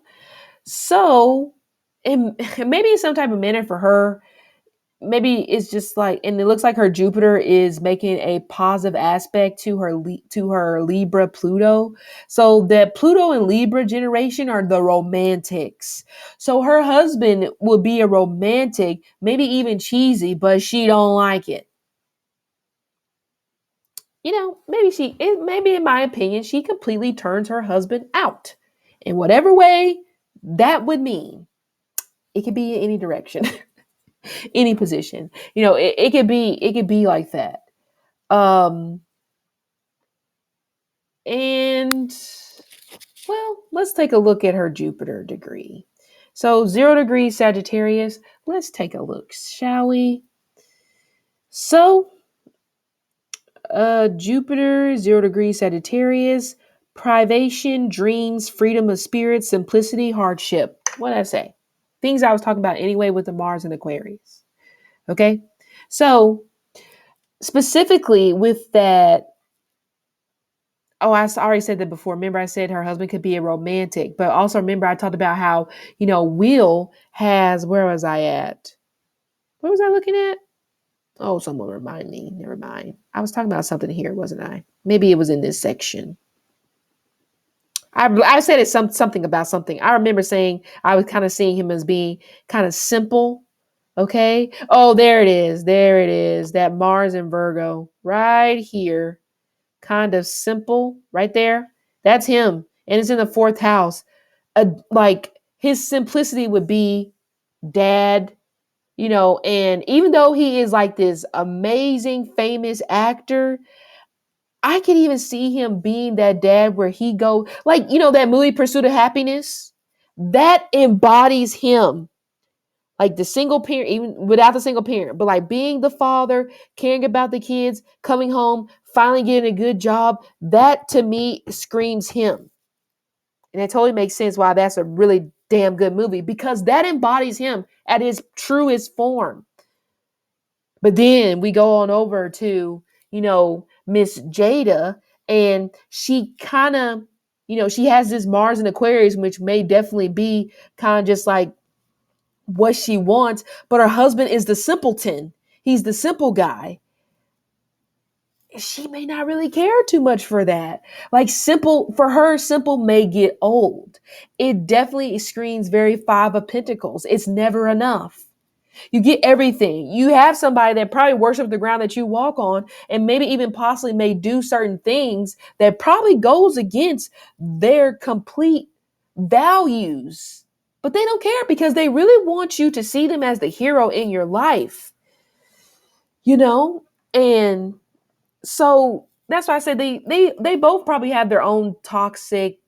So, and maybe in some type of manner for her, maybe it's just like, and it looks like her Jupiter is making a positive aspect to her Libra Pluto. So that Pluto and Libra generation are the romantics. So her husband will be a romantic, maybe even cheesy, but she don't like it. Maybe in my opinion, she completely turns her husband out in whatever way that would mean. It could be in any direction. Any position, it could be like that. um and well, let's take a look at her Jupiter degree. So 0 degree Sagittarius, let's take a look, shall we? So Jupiter 0 degree Sagittarius, privation, dreams, freedom of spirit, simplicity, hardship. What did I say? Things I was talking about anyway with the Mars and Aquarius. Okay, so specifically with that. Oh, I already said that before. Remember, I said her husband could be a romantic, but also remember I talked about how, Will has, where was I at? What was I looking at? Oh, someone remind me. Never mind. I was talking about something here, wasn't I? Maybe it was in this section. I said it's something about something. I remember saying I was kind of seeing him as being kind of simple. Okay. Oh, there it is. There it is. That Mars and Virgo right here. Kind of simple right there. That's him. And it's in the fourth house. Like his simplicity would be dad, and even though he is like this amazing, famous actor, I could even see him being that dad where he go like, that movie Pursuit of Happiness, that embodies him. Like the single parent, even without the single parent, but like being the father, caring about the kids, coming home, finally getting a good job, that to me screams him. And it totally makes sense why that's a really damn good movie, because that embodies him at his truest form. But then we go on over to, Miss Jada, and she kind of, she has this Mars and Aquarius, which may definitely be kind of just like what she wants, but her husband is the simpleton. He's the simple guy. She may not really care too much for that. Like simple, for her, simple may get old. It definitely screams very Five of Pentacles. It's never enough. You get everything. You have somebody that probably worships the ground that you walk on, and maybe even possibly may do certain things that probably goes against their complete values. But they don't care because they really want you to see them as the hero in your life. And so that's why I said they both probably have their own toxic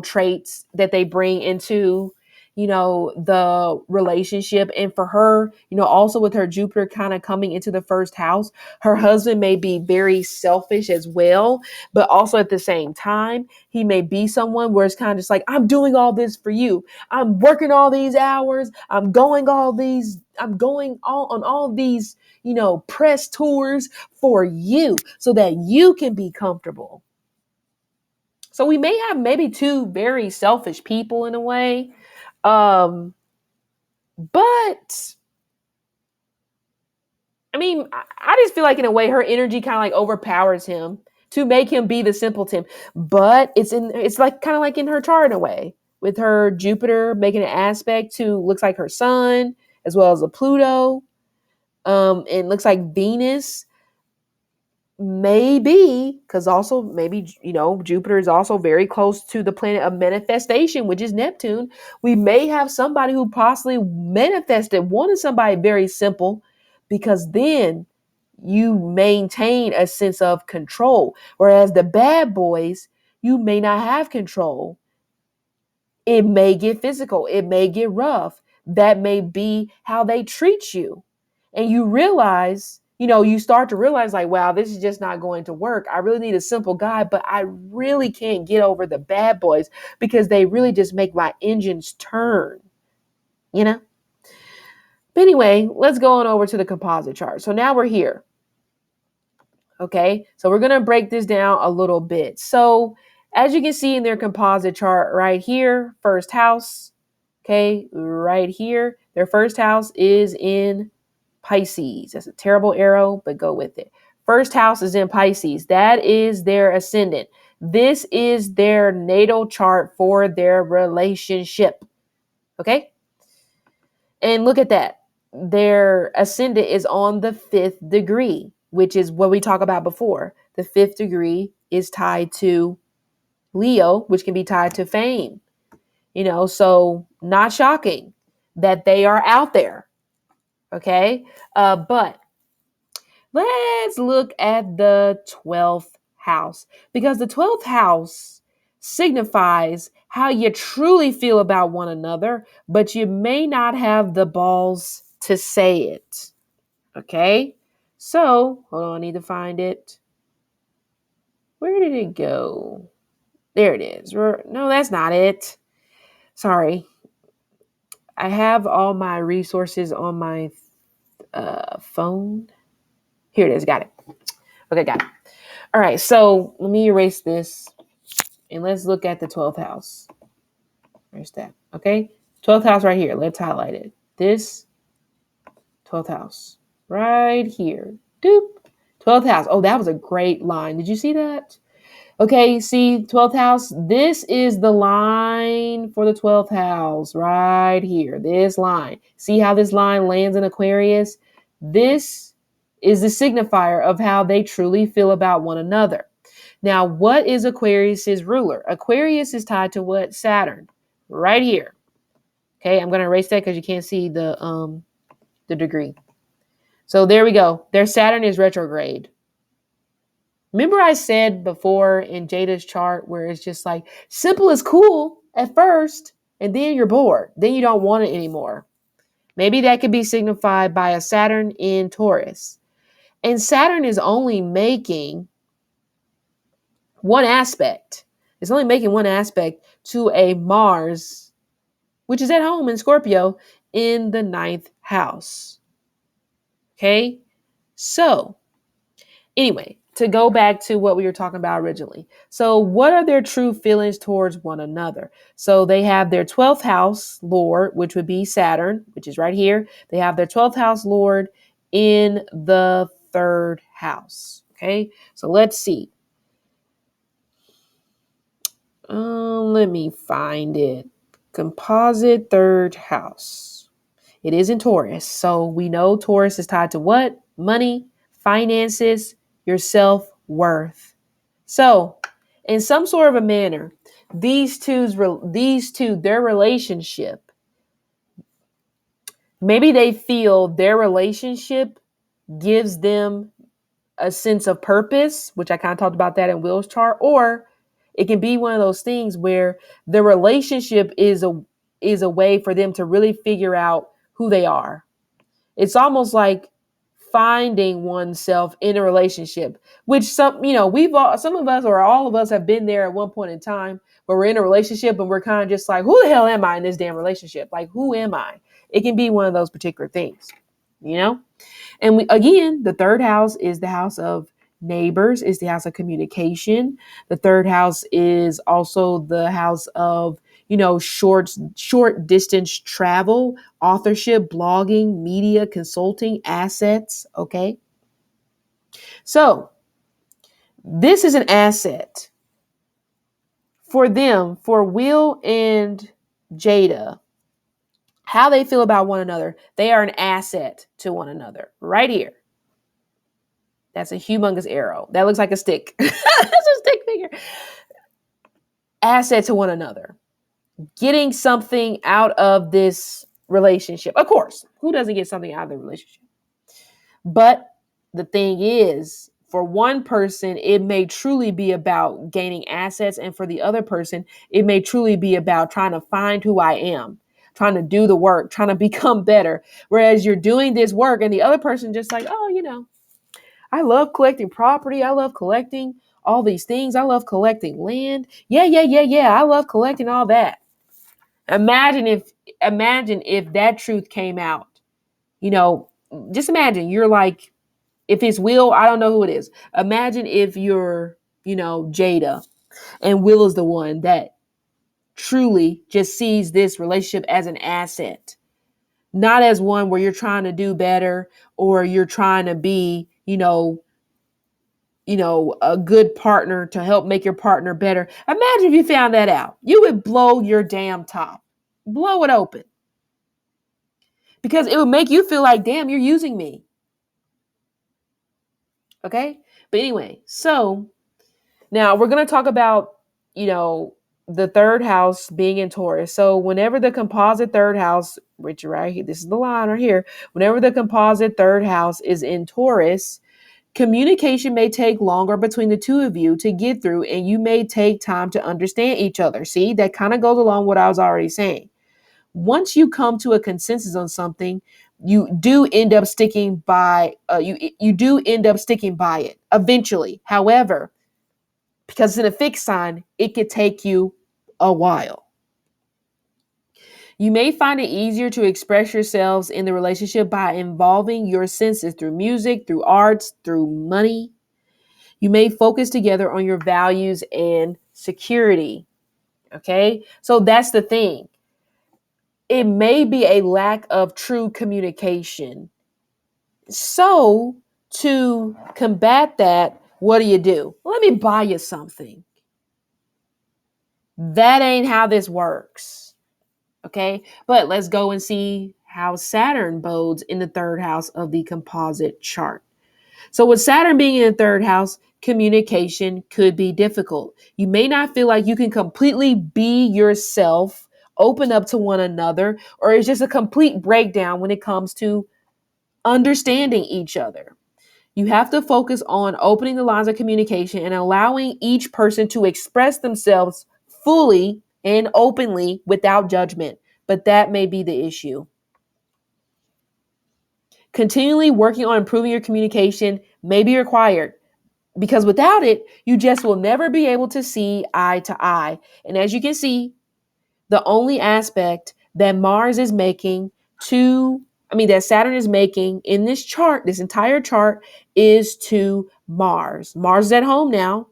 traits that they bring into, the relationship. And for her, also with her Jupiter kind of coming into the first house, her husband may be very selfish as well, but also at the same time, he may be someone where it's kind of just like, I'm doing all this for you. I'm working all these hours. I'm going on all these, press tours for you so that you can be comfortable. So we may have maybe two very selfish people in a way. But I mean, I just feel like in a way her energy kind of like overpowers him to make him be the simpleton. But it's like kind of like in her chart in a way, with her Jupiter making an aspect to looks like her sun as well as a Pluto. And looks like Venus. Maybe, because also maybe, Jupiter is also very close to the planet of manifestation, which is Neptune. We may have somebody who possibly wanted somebody very simple, because then you maintain a sense of control. Whereas the bad boys, you may not have control. It may get physical. It may get rough. That may be how they treat you. And you realize, you start to realize like, wow, this is just not going to work. I really need a simple guy, but I really can't get over the bad boys because they really just make my engines turn, But anyway, let's go on over to the composite chart. So now we're here. Okay, so we're going to break this down a little bit. So as you can see in their composite chart right here, first house, okay, right here, their first house is in Pisces. That's a terrible arrow, but go with it. First house is in Pisces. That is their ascendant. This is their natal chart for their relationship. Okay? And look at that. Their ascendant is on the 5th degree, which is what we talked about before. The 5th degree is tied to Leo, which can be tied to fame. So not shocking that they are out there. Okay? But let's look at the 12th house, because the 12th house signifies how you truly feel about one another, but you may not have the balls to say it. Okay? So, hold on, I need to find it. Where did it go? There it is. No, that's not it. Sorry. I have all my resources on my phone. Here it is. Got it. Okay, got it. All right, so let me erase this and let's look at the 12th house. Where's that? Okay, 12th house right here. Let's highlight it. This 12th house right here. Doop. 12th house. Oh, that was a great line. Did you see that? Okay, see 12th house. This is the line for the 12th house right here. This line. See how this line lands in Aquarius? This is the signifier of how they truly feel about one another. Now, what is Aquarius's ruler? Aquarius is tied to what? Saturn, right here. Okay, I'm going to erase that because you can't see the degree. So there we go. Their Saturn is retrograde. Remember I said before in Jada's chart where it's just like simple is cool at first, and then you're bored. Then you don't want it anymore. Maybe that could be signified by a Saturn in Taurus. And Saturn is only making one aspect. It's only making one aspect to a Mars, which is at home in Scorpio in the 9th house. Okay? So, anyway, to go back to what we were talking about originally. So, what are their true feelings towards one another? So, they have their 12th house Lord, which would be Saturn, which is right here. They have their 12th house Lord in the 3rd house. Okay, so let's see. Let me find it. Composite 3rd house. It is in Taurus. So we know Taurus is tied to what? Money, finances, your self-worth. So in some sort of a manner, these two, their relationship, maybe they feel their relationship gives them a sense of purpose, which I kind of talked about that in Will's chart, or It can be one of those things where the relationship is a way for them to really figure out who they are. It's almost like finding oneself in a relationship, which some of us or all of us have been there at one point in time where we're in a relationship and we're kind of just like, who the hell am I in this damn relationship? Like, who am I? It can be one of those particular things, you know? And again, the third house is the house of neighbors, is the house of communication. The third house is also the house of, short distance travel, authorship, blogging, media, consulting, assets. Okay. So this is an asset for them, for Will and Jada. How they feel about one another. They are an asset to one another right here. That's a humongous arrow. That looks like a stick. That's a stick figure. Asset to one another. Getting something out of this relationship. Of course, who doesn't get something out of the relationship? But the thing is, for one person, it may truly be about gaining assets. And for the other person, it may truly be about trying to find who I am, trying to do the work, trying to become better. Whereas you're doing this work and the other person just like, oh, I love collecting property. I love collecting all these things. I love collecting land. Yeah. I love collecting all that. Imagine if that truth came out. Just imagine you're like, if it's Will, I don't know who it is. Imagine if you're, Jada, and Will is the one that truly just sees this relationship as an asset, not as one where you're trying to do better or you're trying to be, a good partner to help make your partner better. Imagine if you found that out. You would blow your damn top. Blow it open. Because it would make you feel like, damn, you're using me. Okay? But anyway, so now we're going to talk about, the third house being in Taurus. So whenever the composite third house, which right here, this is the line right here, whenever the composite third house is in Taurus, communication may take longer between the two of you to get through, and you may take time to understand each other. See, that kind of goes along with what I was already saying. Once you come to a consensus on something, you do end up sticking by you do end up sticking by it eventually. However, because it's in a fixed sign, it could take you a while. You may find it easier to express yourselves in the relationship by involving your senses through music, through arts, through money. You may focus together on your values and security. Okay? So that's the thing. It may be a lack of true communication. So to combat that, what do? Let me buy you something. That ain't how this works. Okay? But let's go and see how Saturn bodes in the third house of the composite chart. So with Saturn being in the third house, communication could be difficult. You may not feel like you can completely be yourself, open up to one another, or it's just a complete breakdown when it comes to understanding each other. You have to focus on opening the lines of communication and allowing each person to express themselves fully and openly without judgment. But that may be the issue. Continually working on improving your communication may be required, because without it, you just will never be able to see eye to eye. And as you can see, the only aspect that that Saturn is making in this chart, this entire chart, is to Mars. Mars is at home now.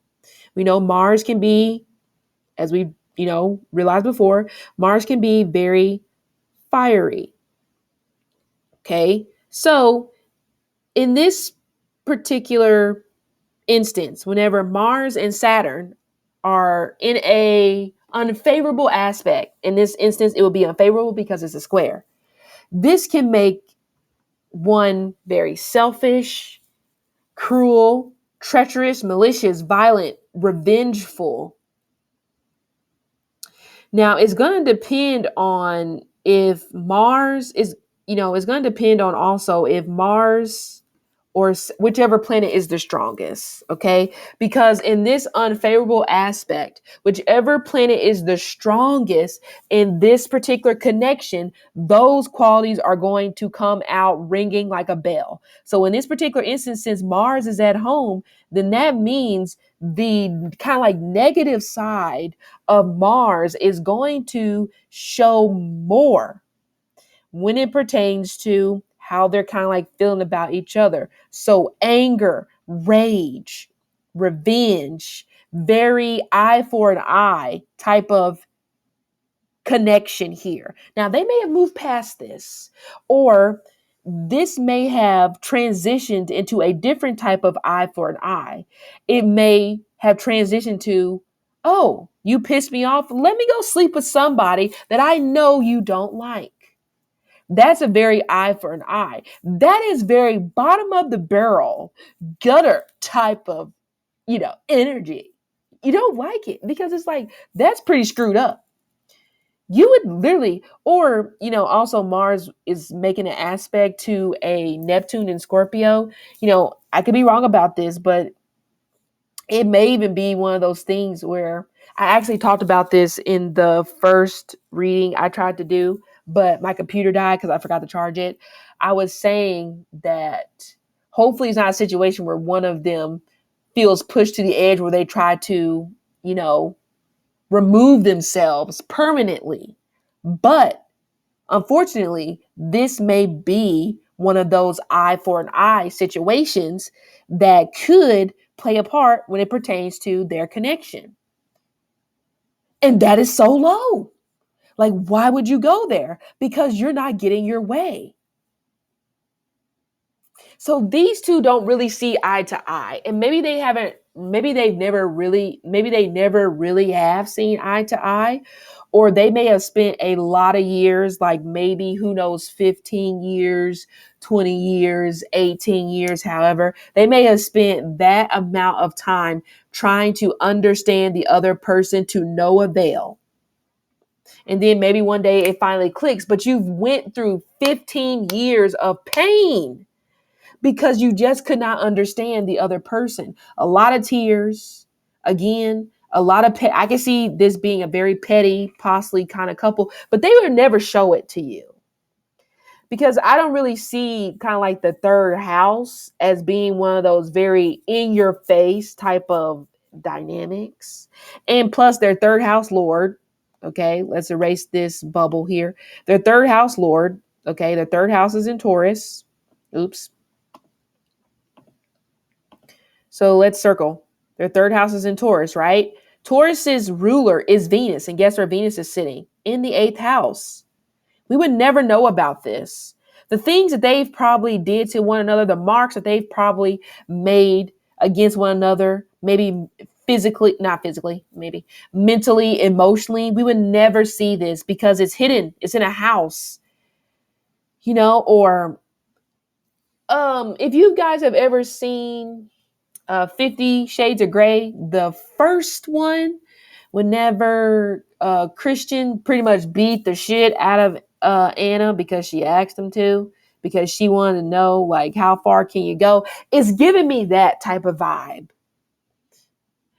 We know Mars can be, as we, realized before, Mars can be very fiery. Okay. So in this particular instance, whenever Mars and Saturn are in a unfavorable aspect, in this instance, it will be unfavorable because it's a square. This can make one very selfish, cruel, treacherous, malicious, violent, revengeful. Now, it's going to depend on if Mars is, it's going to depend on also if Mars or whichever planet is the strongest, okay? Because in this unfavorable aspect, whichever planet is the strongest in this particular connection, those qualities are going to come out ringing like a bell. So in this particular instance, since Mars is at home, then that means the kind of like negative side of Mars is going to show more when it pertains to how they're kind of like feeling about each other. So anger, rage, revenge, very eye for an eye type of connection here. Now, they may have moved past this, or this may have transitioned into a different type of eye for an eye. It may have transitioned to, oh, you pissed me off. Let me go sleep with somebody that I know you don't like. That's a very eye for an eye. That is very bottom of the barrel, gutter type of, energy. You don't like it because it's like, that's pretty screwed up. You would literally, or, also Mars is making an aspect to a Neptune in Scorpio. I could be wrong about this, but it may even be one of those things where I actually talked about this in the first reading I tried to do, but my computer died because I forgot to charge it. I was saying that hopefully it's not a situation where one of them feels pushed to the edge where they try to, remove themselves permanently. But unfortunately, this may be one of those eye for an eye situations that could play a part when it pertains to their connection. And that is so low. Like, why would you go there? Because you're not getting your way. So these two don't really see eye to eye. And maybe they never really have seen eye to eye. Or they may have spent a lot of years, like maybe, who knows, 15 years, 20 years, 18 years, however. They may have spent that amount of time trying to understand the other person to no avail. And then maybe one day it finally clicks, but you've went through 15 years of pain because you just could not understand the other person. A lot of tears, again, a lot of I can see this being a very petty, possibly kind of couple, but they would never show it to you. Because I don't really see kind of like the third house as being one of those very in your face type of dynamics. And plus their third house lord, okay, let's erase this bubble here. Their third house lord, okay, their third house is in Taurus. Oops. So let's circle. Their third house is in Taurus, right? Taurus's ruler is Venus. And guess where Venus is sitting? In the 8th house. We would never know about this. The things that they've probably did to one another, the marks that they've probably made against one another, maybe not physically, maybe mentally, emotionally, we would never see this because it's hidden. It's in a house, or if you guys have ever seen 50 Shades of Grey, the first one, whenever Christian pretty much beat the shit out of Anna because she asked him to, because she wanted to know, like, how far can you go? It's giving me that type of vibe.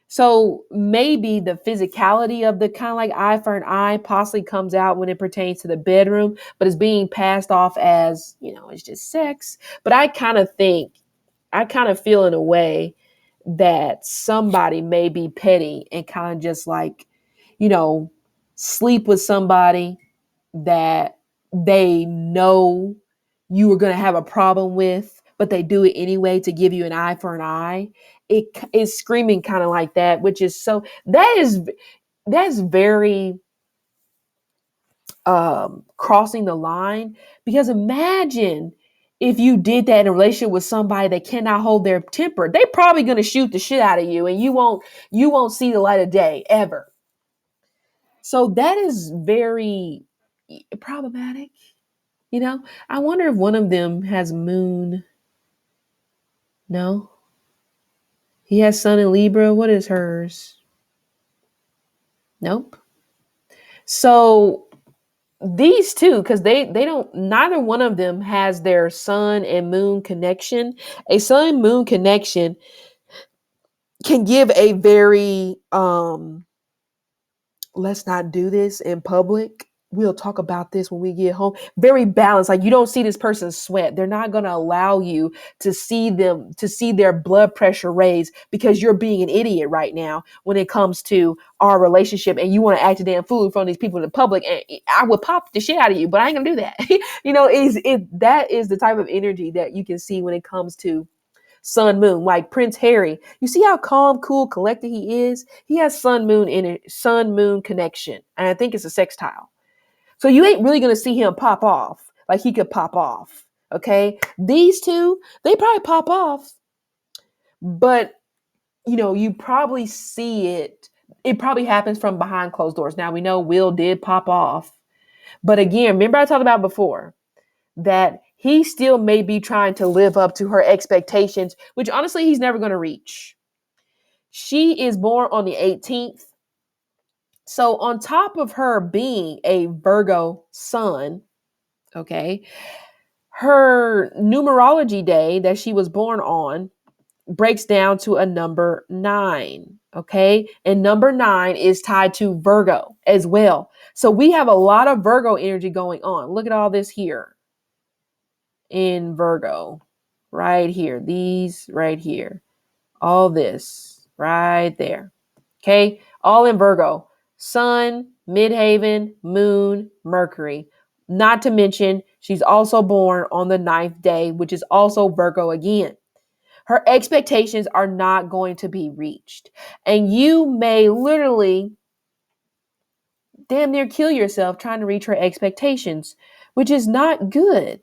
So maybe the physicality of the kind of like eye for an eye possibly comes out when it pertains to the bedroom, but it's being passed off as, it's just sex. But I kind of feel in a way that somebody may be petty and kind of just like, sleep with somebody that they know you are going to have a problem with, but they do it anyway to give you an eye for an eye. It is screaming kind of like that, which is that's very crossing the line. Because imagine if you did that in a relationship with somebody that cannot hold their temper. They're probably going to shoot the shit out of you, and you won't see the light of day ever. So that is very problematic. I wonder if one of them has moon. No, he has sun in Libra. What is hers? Nope. So these two, because they don't, neither one of them has their sun and moon connection. A sun moon connection can give a very let's not do this in public. We'll talk about this when we get home. Very balanced. Like, you don't see this person sweat. They're not going to allow you to see them, to see their blood pressure raise because you're being an idiot right now when it comes to our relationship, and you want to act a damn fool in front of these people in the public. And I would pop the shit out of you, but I ain't gonna do that. That is the type of energy that you can see when it comes to sun moon. Like Prince Harry, you see how calm, cool, collected he is. He has sun moon in it, sun moon connection, and I think it's a sextile. So you ain't really gonna see him pop off like he could pop off. Okay, these two, they probably pop off, but you probably see it. It probably happens from behind closed doors. Now we know Will did pop off, but again, remember I talked about before that he still may be trying to live up to her expectations, which honestly he's never going to reach. She is born on the 18th. So on top of her being a Virgo sun, okay, her numerology day that she was born on breaks down to a number 9, okay? And number 9 is tied to Virgo as well. So we have a lot of Virgo energy going on. Look at all this here in Virgo, right here, these right here, all this right there, okay? All in Virgo, Sun, Midhaven, Moon, Mercury. Not to mention, she's also born on the 9th day, which is also Virgo again. Her expectations are not going to be reached. And you may literally damn near kill yourself trying to reach her expectations, which is not good.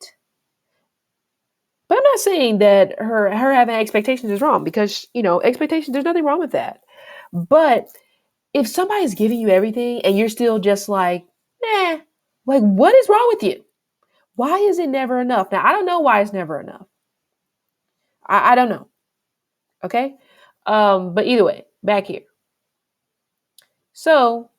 But I'm not saying that her having expectations is wrong, because, expectations, there's nothing wrong with that. But if somebody's giving you everything and you're still just like, like, what is wrong with you? Why is it never enough? Now, I don't know why it's never enough. I don't know. Okay. But either way, back here. So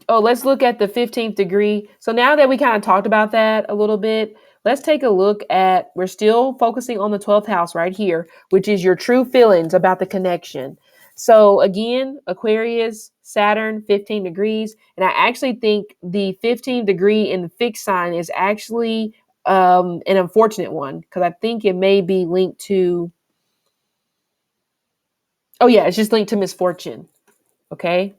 let's look at the 15th degree. So now that we kind of talked about that a little bit, let's take a look at, we're still focusing on the 12th house right here, which is your true feelings about the connection. So again, Aquarius, Saturn, 15 degrees. And I actually think the 15th degree in the fixed sign is actually an unfortunate one, because I think it may be linked to, it's just linked to misfortune. Okay.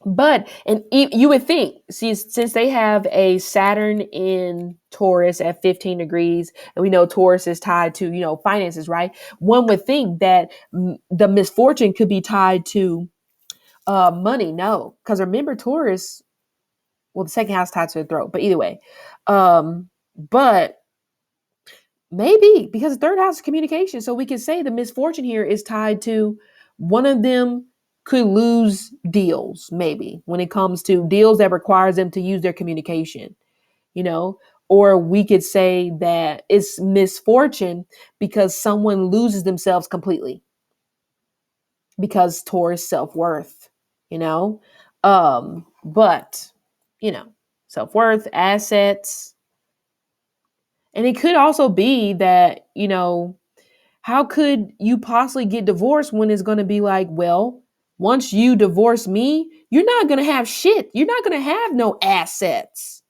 But, and you would think, since they have a Saturn in Taurus at 15 degrees, and we know Taurus is tied to, finances, right? One would think that the misfortune could be tied to money. No, because remember Taurus, well, the second house tied to the throat, but either way. But maybe because the third house is communication. So we can say the misfortune here is tied to one of them could lose deals, maybe when it comes to deals that requires them to use their communication, or we could say that it's misfortune because someone loses themselves completely, because Taurus self-worth, but self-worth, assets. And it could also be that, how could you possibly get divorced when it's going to be like, well, once you divorce me, you're not going to have shit. You're not going to have no assets.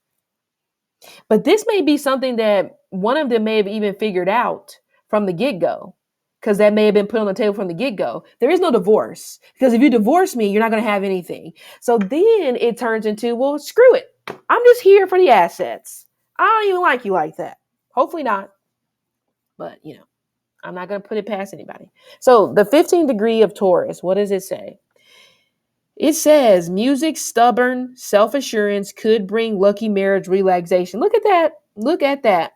But this may be something that one of them may have even figured out from the get-go, because that may have been put on the table from the get-go. There is no divorce, because if you divorce me, you're not going to have anything. So then it turns into, well, screw it. I'm just here for the assets. I don't even like you like that. Hopefully not. But, I'm not going to put it past anybody. So the 15th degree of Taurus, what does it say? It says music, stubborn, self-assurance could bring lucky marriage relaxation. Look at that. Look at that.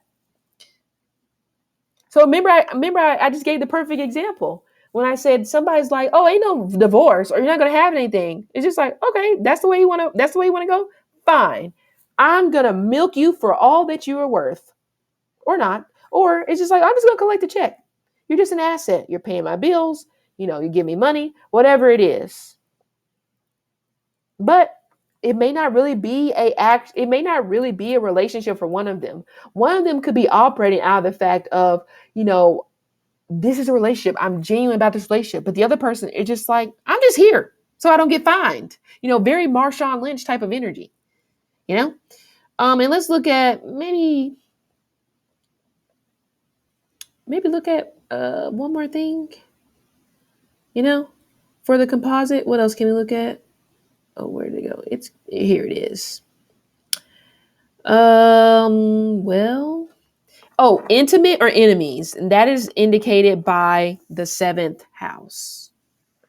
So remember I just gave the perfect example when I said somebody's like, oh, ain't no divorce, or you're not going to have anything. It's just like, okay, that's the way you want to go. Fine. I'm going to milk you for all that you are worth, or not. Or it's just like, I'm just going to collect the check. You're just an asset. You're paying my bills. You give me money, whatever it is. But It may not really be it may not really be a relationship for one of them. One of them could be operating out of the fact of, you know, this is a relationship. I'm genuine about this relationship. But the other person is just like, I'm just here so I don't get fined. You know, very Marshawn Lynch type of energy, you know? And let's look at maybe look at one more thing, you know, for the composite. What else can we look at? Oh, where did it go? It's here it is. Well, oh, intimate or enemies, and that is indicated by the seventh house.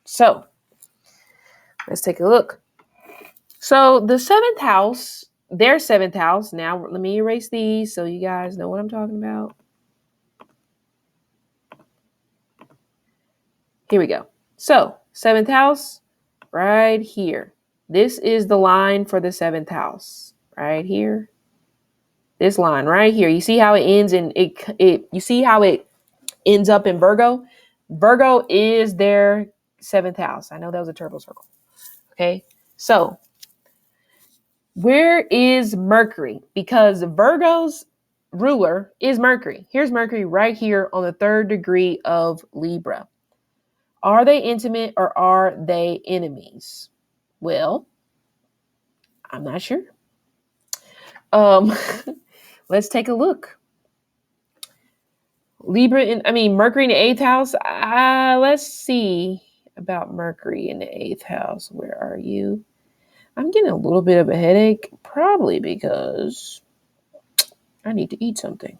So let's take a look. So the seventh house, their seventh house. Now let me erase these so you guys know what I'm talking about. Here we go. So seventh house, right here. This is the line for the seventh house, right here. This line right here. You see how it ends in it. You see how it ends up in Virgo. Virgo is their seventh house. I know that was a turbo circle. Okay. So where is Mercury? Because Virgo's ruler is Mercury. Here's Mercury right here on the third degree of Libra. Are they intimate or are they enemies? Well, I'm not sure. Let's take a look. Mercury in the eighth house. Let's see about Mercury in the eighth house. Where are you? I'm getting a little bit of a headache, probably because I need to eat something.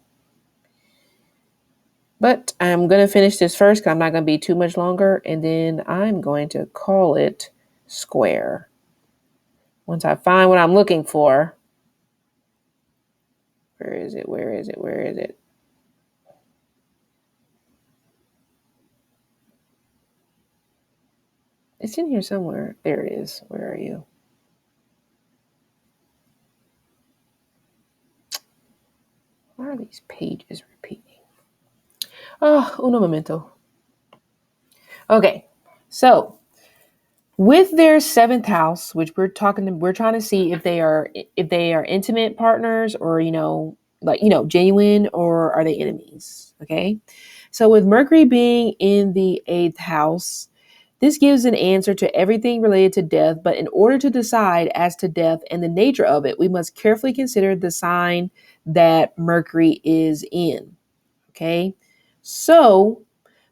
But I'm going to finish this first because I'm not going to be too much longer. And then I'm going to call it square. Once I find what I'm looking for. Where is it? Where is it? Where is it? It's in here somewhere. There it is. Where are you? Why are these pages repeating? Oh, uno momento. Okay, so with their seventh house, which we're trying to see if they are intimate partners or genuine, or are they enemies? Okay, so with Mercury being in the eighth house, this gives an answer to everything related to death. But in order to decide as to death and the nature of it, we must carefully consider the sign that Mercury is in. Okay, so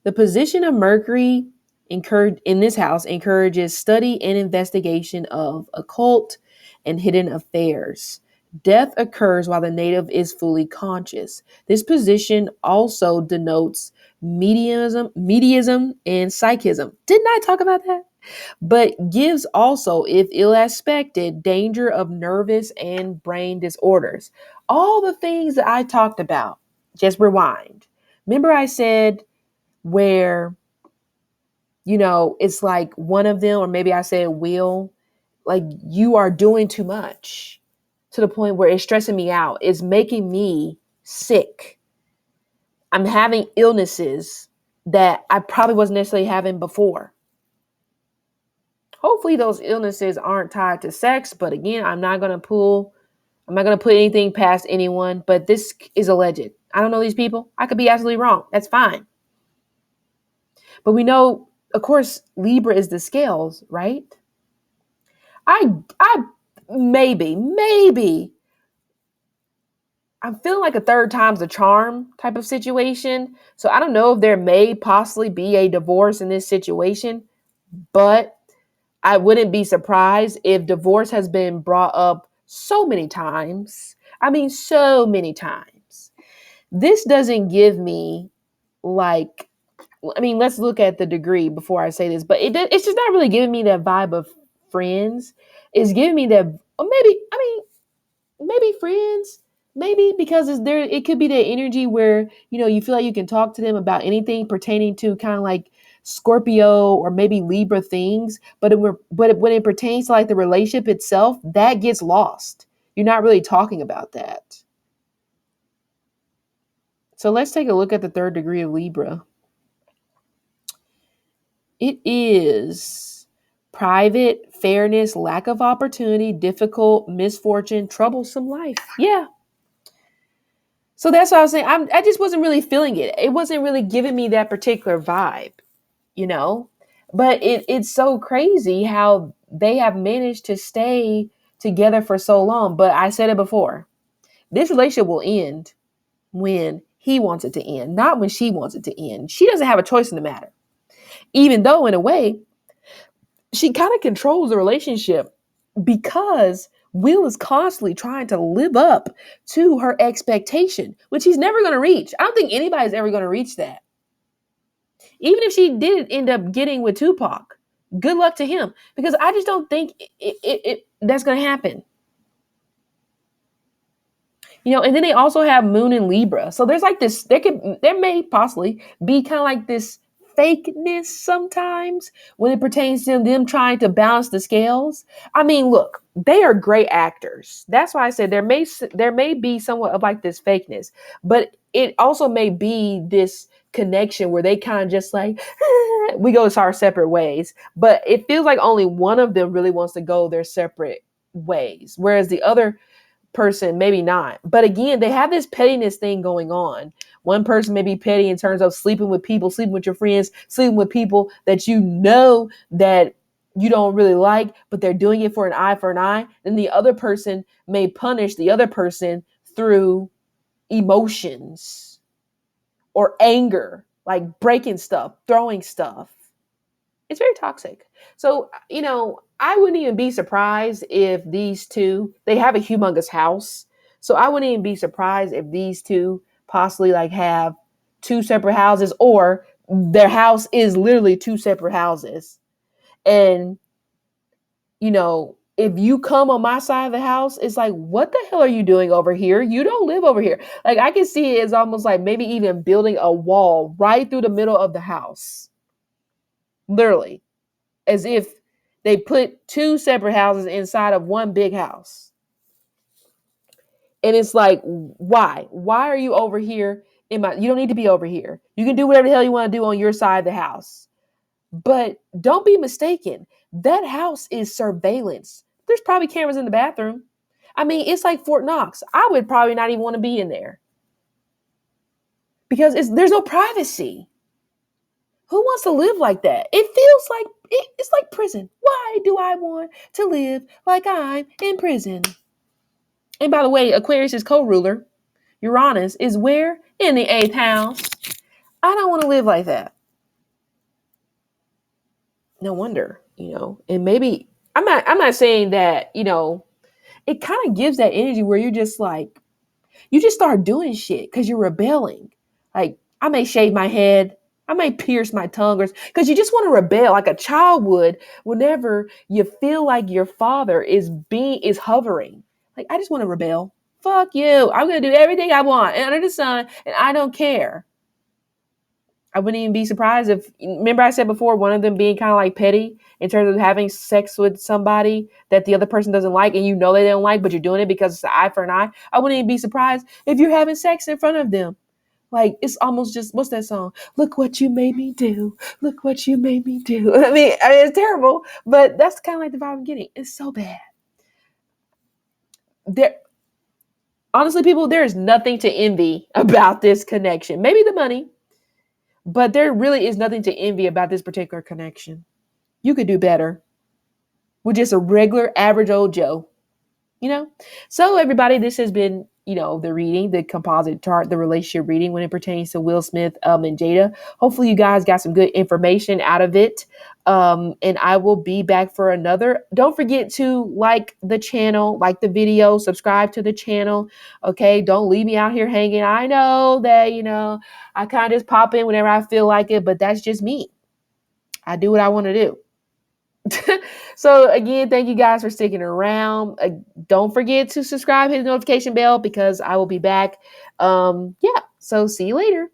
the position of Mercury in this house encourages study and investigation of occult and hidden affairs. Death occurs while the native is fully conscious. This position also denotes mediism and psychism. Didn't I talk about that? But gives also, if ill aspected, danger of nervous and brain disorders. All the things that I talked about, just rewind. Remember I said where, it's like one of them, or maybe I said will, like you are doing too much to the point where it's stressing me out. It's making me sick. I'm having illnesses that I probably wasn't necessarily having before. Hopefully those illnesses aren't tied to sex, but again, I'm not going to put anything past anyone, but this is alleged. I don't know these people. I could be absolutely wrong. That's fine. But we know, of course, Libra is the scales, right? I maybe I'm feeling like a third time's the charm type of situation. So I don't know if there may possibly be a divorce in this situation, but I wouldn't be surprised if divorce has been brought up so many times. I mean, so many times. This doesn't give me let's look at the degree before I say this, but it's just not really giving me that vibe of friends. It's giving me that, or maybe friends, maybe because it's there. It could be the energy where, you feel like you can talk to them about anything pertaining to kind of like Scorpio or maybe Libra things, but when it pertains to like the relationship itself, that gets lost. You're not really talking about that. So let's take a look at the third degree of Libra. It is private, fairness, lack of opportunity, difficult, misfortune, troublesome life. Yeah. So that's what I was saying. I just wasn't really feeling it. It wasn't really giving me that particular vibe, you know? But it's so crazy how they have managed to stay together for so long. But I said it before. This relationship will end when he wants it to end, not when she wants it to end. She doesn't have a choice in the matter. Even though, in a way, she kind of controls the relationship because Will is constantly trying to live up to her expectation, which he's never going to reach. I don't think anybody's ever going to reach that. Even if she did end up getting with Tupac, good luck to him, because I just don't think that's going to happen. You know, and then they also have Moon and Libra. So there's like this, there may possibly be kind of like this fakeness sometimes when it pertains to them trying to balance the scales. I mean, look, they are great actors. That's why I said there may be somewhat of like this fakeness, but it also may be this connection where they kind of just like, we go our separate ways, but it feels like only one of them really wants to go their separate ways, whereas the other person maybe not. But again, they have this pettiness thing going on. One person may be petty in terms of sleeping with people, sleeping with your friends, sleeping with people that you know that you don't really like, but they're doing it for an eye for an eye. Then the other person may punish the other person through emotions or anger, like breaking stuff, throwing stuff. It's very toxic. So, you know, I wouldn't even be surprised if these two, they have a humongous house. So I wouldn't even be surprised if these two possibly like have two separate houses, or their house is literally two separate houses. And, you know, if you come on my side of the house, it's like, what the hell are you doing over here? You don't live over here. Like I can see it as almost like maybe even building a wall right through the middle of the house. Literally. As if they put two separate houses inside of one big house. And it's like, why? Why are you over here you don't need to be over here. You can do whatever the hell you want to do on your side of the house. But don't be mistaken. That house is surveillance. There's probably cameras in the bathroom. I mean, it's like Fort Knox. I would probably not even want to be in there. Because there's no privacy. Who wants to live like that? It feels like it's like prison. Why do I want to live like I'm in prison? And by the way, Aquarius' co-ruler, Uranus, is where? In the 8th house. I don't want to live like that. No wonder, you know. And maybe I'm not saying that, you know, it kind of gives that energy where you're just like, you just start doing shit because you're rebelling. Like, I may shave my head. I may pierce my tongue, because you just want to rebel like a child would whenever you feel like your father is hovering. Like, I just want to rebel. Fuck you. I'm going to do everything I want under the sun, and I don't care. I wouldn't even be surprised if, remember I said before, one of them being kind of like petty in terms of having sex with somebody that the other person doesn't like, and you know they don't like, but you're doing it because it's an eye for an eye. I wouldn't even be surprised if you're having sex in front of them. Like, it's almost just, what's that song? Look what you made me do. Look what you made me do. I mean, it's terrible, but that's kind of like the vibe I'm getting. It's so bad. Honestly, people, there is nothing to envy about this connection. Maybe the money, but there really is nothing to envy about this particular connection. You could do better with just a regular, average old Joe. You know? So everybody, this has been, you know, the reading, the composite chart, the relationship reading when it pertains to Will Smith and Jada. Hopefully you guys got some good information out of it. And I will be back for another. Don't forget to like the channel, like the video, subscribe to the channel. Okay. Don't leave me out here hanging. I know that, you know, I kind of just pop in whenever I feel like it, but that's just me. I do what I want to do. So again, thank you guys for sticking around. Don't forget to subscribe, hit the notification bell, because I will be back. Yeah. So see you later.